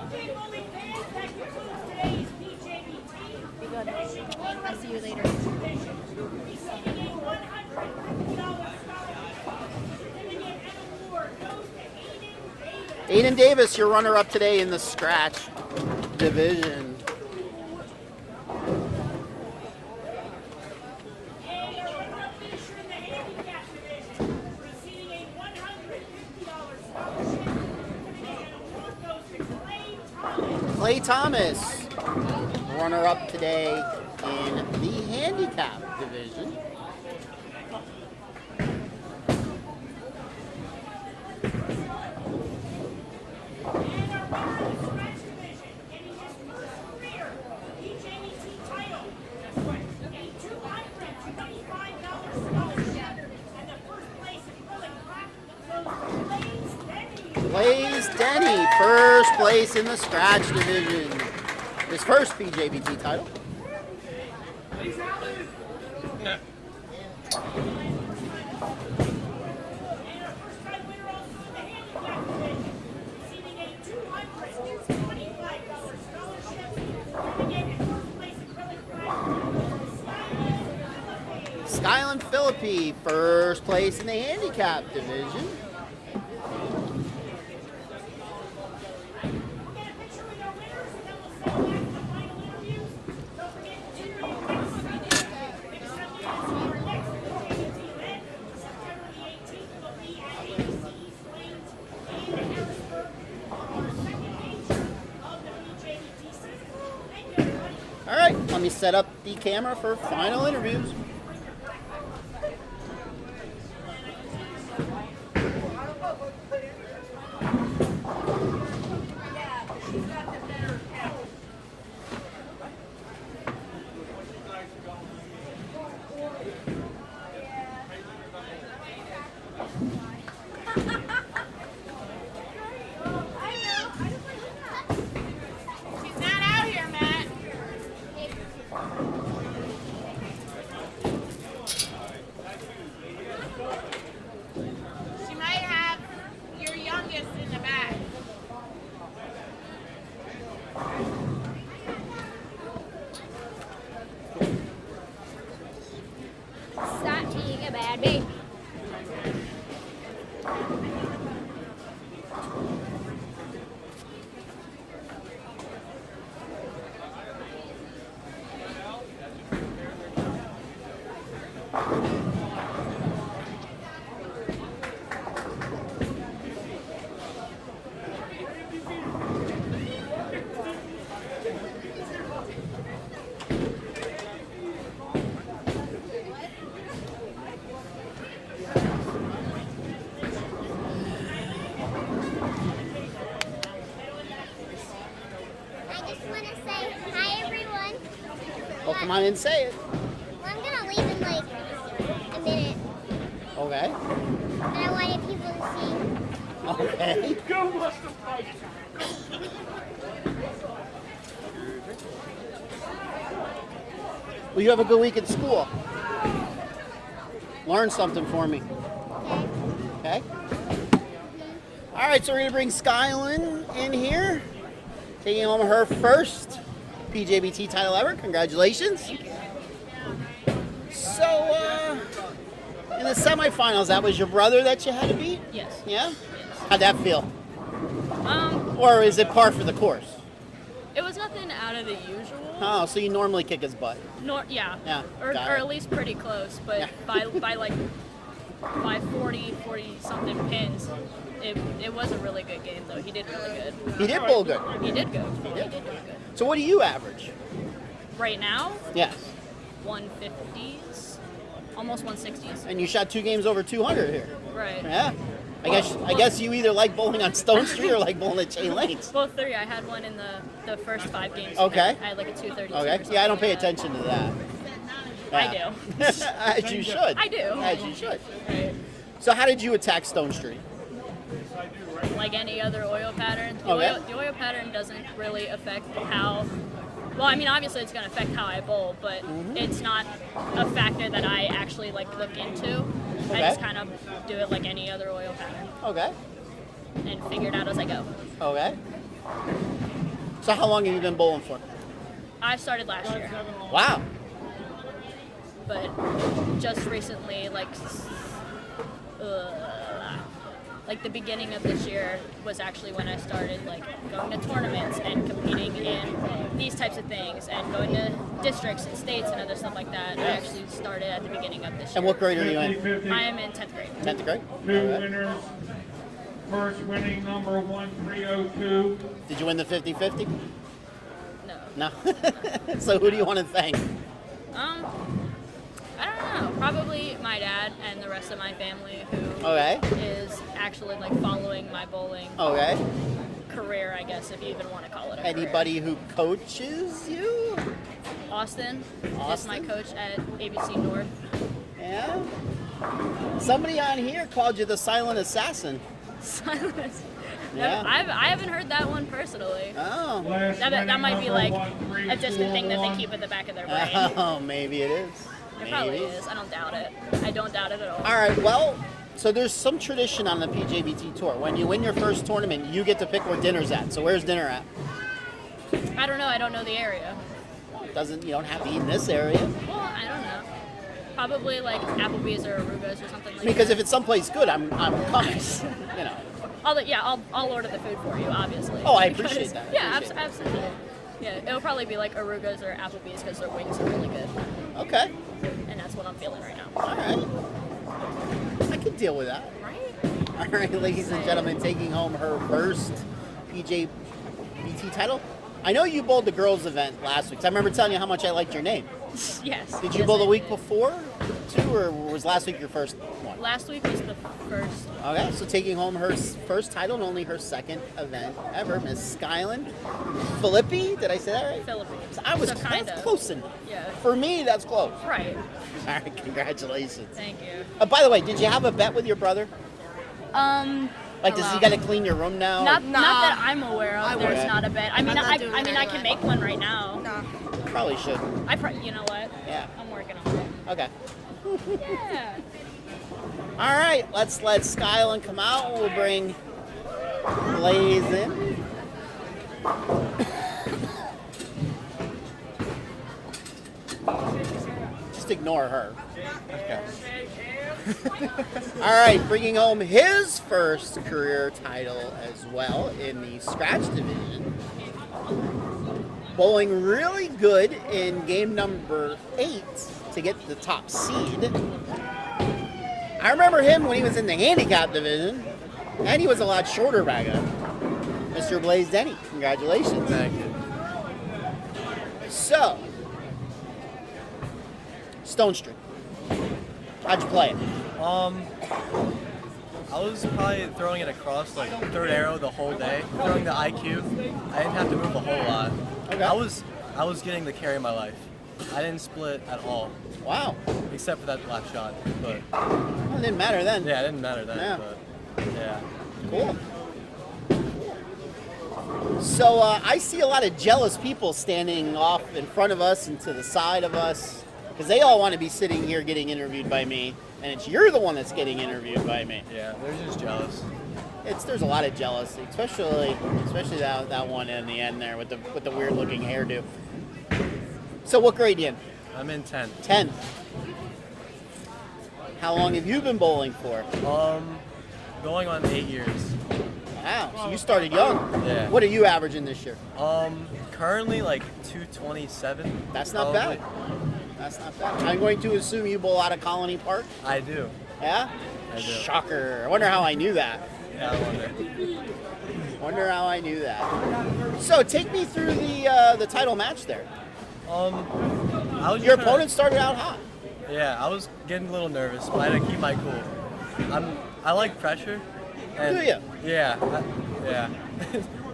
Okay, bowling fans, that concludes today's PJBT. Be good. I'll see you later. Receiving a $150 scholarship. Certificate and award goes to Aiden Davis. Aiden Davis, your runner-up today in the scratch division. A runner-up finisher in the handicap division. Receiving a $150 scholarship. Certificate and award goes to Clay Thomas. Clay Thomas, runner-up today in the handicap division. And our runner in the scratch division, getting his first career PJBT title. A $225 scholarship. And the first place acrylic plaque goes to Blaze Denny, first place in the scratch division. His first PJBT title. And our first time winner also in the handicap division, receiving a $225 scholarship. Certificate and first place acrylic plaque goes to Skyland Philippi, first place in the handicap division. We'll get a picture with our winners, and then we'll send back to the final interviews. Don't forget to tune in next Sunday. Next Sunday is our next PJBT event. September the 18th will be at ABC East Lanes in Harrisburg on our second major of the PJBT season. Thank you, everybody. All right, let me set up the camera for final interviews. He's not out here, Matt. She might have your youngest in the back. Stop being a bad baby. I just want to say hi, everyone. Well, come on and say it. Well, I'm gonna leave in like a minute, Okay. and I wanted people to see. Okay. Well, you have a good week at school. Learn something for me. Okay. Okay? All right, so we're going to bring Skylin in here. Taking home her first PJBT title ever. Congratulations. So, in the semifinals, that was your brother that you had to beat? Yes. Yeah? How'd that feel? Um, Or is it par for the course? it was nothing out of the usual. Oh, so you normally kick his butt. Yeah. Yeah, Or got it. at least pretty close, but Yeah. by 40 something pins, it was a really good game though. He did really good. He did bowl good. He did good. Yeah. He did do good. So what do you average? Right now, Yes. 150s, almost 160s. And you shot 2 games over 200 here. Right. Yeah. I guess you either like bowling on Stone Street or like bowling at Jay Lanes. Both 3. I had one in the first 5 games. Okay. I had like a 232. Okay. Yeah, I don't pay attention to that. I Yeah. do. As you should. I do. As you should. Right. So how did you attack Stone Street? Like any other oil pattern. Okay. The oil pattern doesn't really affect how. Well, I mean, obviously it's going to affect how I bowl, but it's not a factor that I actually like look into. Okay. I just kind of do it like any other oil pattern Okay. and figure it out as I go. Okay. So how long have you been bowling for? I started last year, Wow. but just recently, like the beginning of this year was actually when I started like going to tournaments and competing in these types of things and going to districts and states and other stuff like that. I actually started at the beginning of this year. And what grade are you in? I am in 10th grade. 10th grade? Two Okay. winners. First winning number 1302. Did you win the 50-50? No. No. So who do you want to thank? I don't know. Probably my dad and the rest of my family who Okay. is actually like following my bowling Okay. career, I guess, if you even want to call it a career. Anybody who coaches you? Austin is my Austin? coach at ABC North. Yeah. Somebody on here called you the silent assassin. Silence. Yeah. I haven't heard that one personally. Oh. Last That winning might be number like 1321. a distant thing that they keep at the back of their brain. Oh, maybe it is. It probably Maybe. is. I don't doubt it. I don't doubt it at all. All right, well, so there's some tradition on the PJBT tour. When you win your first tournament, you get to pick where dinner's at. So where's dinner at? I don't know. I don't know the area. You don't have to eat in this area. Well, I don't know. Probably like Applebee's or Aruga's or something like Because that. if it's someplace good, I'm coming. You know. I'll order the food for you, obviously. Oh, I Because- appreciate that. I Yeah, appreciate that. absolutely. Yeah, it'll probably be like Aruga's or Applebee's because their wings are really good, Okay. and that's what I'm feeling right now. All right. I can deal with that. Right? All right, ladies and gentlemen, taking home her first PJBT title. I know you bowled the girls' event last week. So I remember telling you how much I liked your name. Yes. Did you yes, bowl the I week did. before, too, or was last week your first one? Last week was the first. Okay, so taking home her first title and only her second event ever, Miss Skyland Filippi. Did I say that right? Philippines. I was So kinda. close enough. Yeah. For me, that's close. Right. All right, congratulations. Thank you. By the way, did you have a bet with your brother? Like, does he hello. got to clean your room now? Not that I'm aware of. There's wouldn't. not a bet. I mean, I'm not I doing mean, that I can anyway. make one right now. Probably should. You know what? Yeah. I'm working on it. Okay. Yeah. All right, let's let Skyland come out. We'll bring Blaze in. Just ignore her. Okay. All right, bringing home his first career title as well in the scratch division. Bowling really good in game number 8 to get the top seed. I remember him when he was in the handicap division, and he was a lot shorter back then. Mr. Blaze Denny, congratulations. Thank you. So, Stone Street. How'd you play it? I was probably throwing it across like third arrow the whole day, throwing the IQ. I didn't have to move a whole lot. Okay. I was getting the carry of my life. I didn't split at all, Wow. except for that last shot. But Well, it didn't matter then. yeah, it didn't matter then. Yeah. But yeah. Cool. So I see a lot of jealous people standing off in front of us and to the side of us because they all want to be sitting here getting interviewed by me, and it's you're the one that's getting interviewed by me. Yeah, they're just jealous. There's a lot of jealousy, especially that one in the end there with the weird looking hairdo. So what grade you in? I'm in 10th. 10th. How long have you been bowling for? Going on 8 years. Wow, so you started young. Yeah. What are you averaging this year? Currently like 227. That's not probably. bad. That's not bad. I'm going to assume you bowl out of Colony Park. I do. Yeah? I do. Shocker. I wonder how I knew that. Yeah, I wonder. Wonder how I knew that. So take me through the title match there. I was Your just opponent started out hot. Yeah, I was getting a little nervous, but I had to keep my cool. I like pressure. And Do you? Yeah, yeah.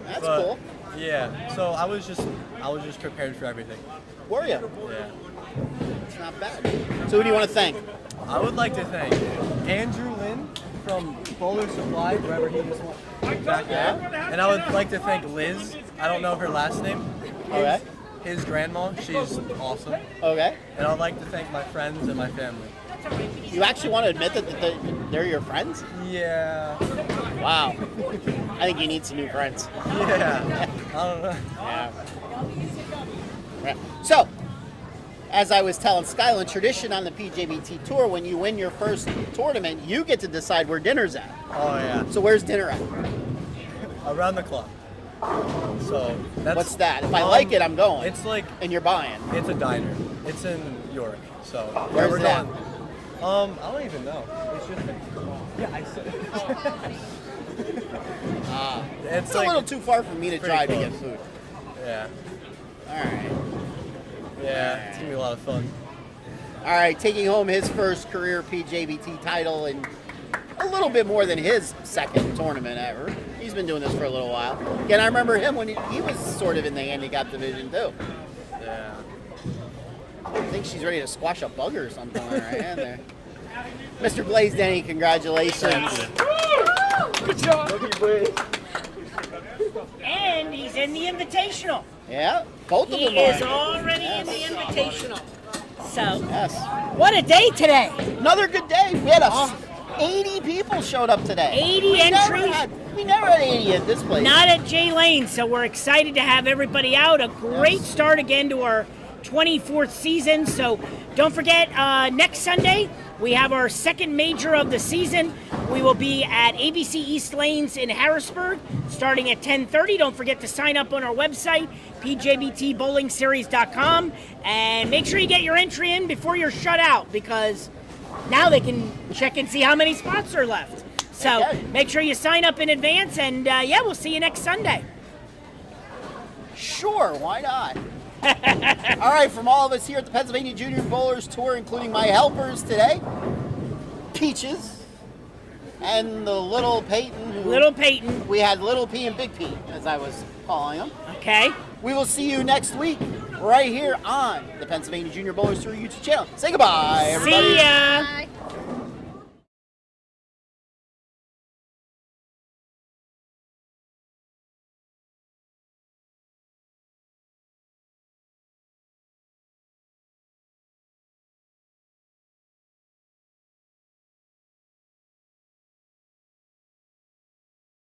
That's But, cool. Yeah, so I was just prepared for everything. Were you? Yeah. It's not bad. So who do you want to thank? I would like to thank Andrew Lynn from Bowler Supply, wherever he is back there. And I would like to thank Liz. I don't know her last name. Okay. His grandma, she's awesome. Okay. And I'd like to thank my friends and my family. You actually want to admit that they're your friends? Yeah. Wow. I think you need some new friends. Yeah. I don't know. Yeah. Right. So, as I was telling Skyland, tradition on the PJBT tour, when you win your first tournament, you get to decide where dinner's at. Oh yeah. So where's dinner at? Around the clock. So that's What's that? If I like it, I'm going. It's like And you're buying. it's a diner. It's in York. So Where's we're that? going. I don't even know. It's just yeah. I said. It's a little too far for me to pretty drive to close. get food. Yeah. All right. Yeah. It's gonna be a lot of fun. All right, taking home his first career PJBT title and a little bit more than his second tournament ever. He's been doing this for a little while. Again, I remember him when he was sort of in the handicap division too. Yeah. I think she's ready to squash a bug or something on her hand there. Mr. Blaze Denny, congratulations. Good job. And he's in the Invitational. Yeah, both of He them is are. already in the Invitational. So, Yes. what a day today. Another good day. We had 80 people showed up today. 80 We never entries. we never had 80 at this place. Not at Jay Lane, so we're excited to have everybody out. A great start again to our 24th season. So don't forget, next Sunday we have our second major of the season. We will be at ABC East Lanes in Harrisburg starting at 10:30. Don't forget to sign up on our website, pjbtbowlingseries.com, and make sure you get your entry in before you're shut out, because now they can check and see how many spots are left. So Okay. make sure you sign up in advance, and yeah, we'll see you next Sunday. Sure, why not? All right, from all of us here at the Pennsylvania Junior Bowlers Tour, including my helpers today, Peaches, and the little Peyton. Little Peyton, We had Little P and Big P, as I was calling them. okay? We will see you next week right here on the Pennsylvania Junior Bowlers Tour YouTube channel. Say goodbye, everybody. See ya!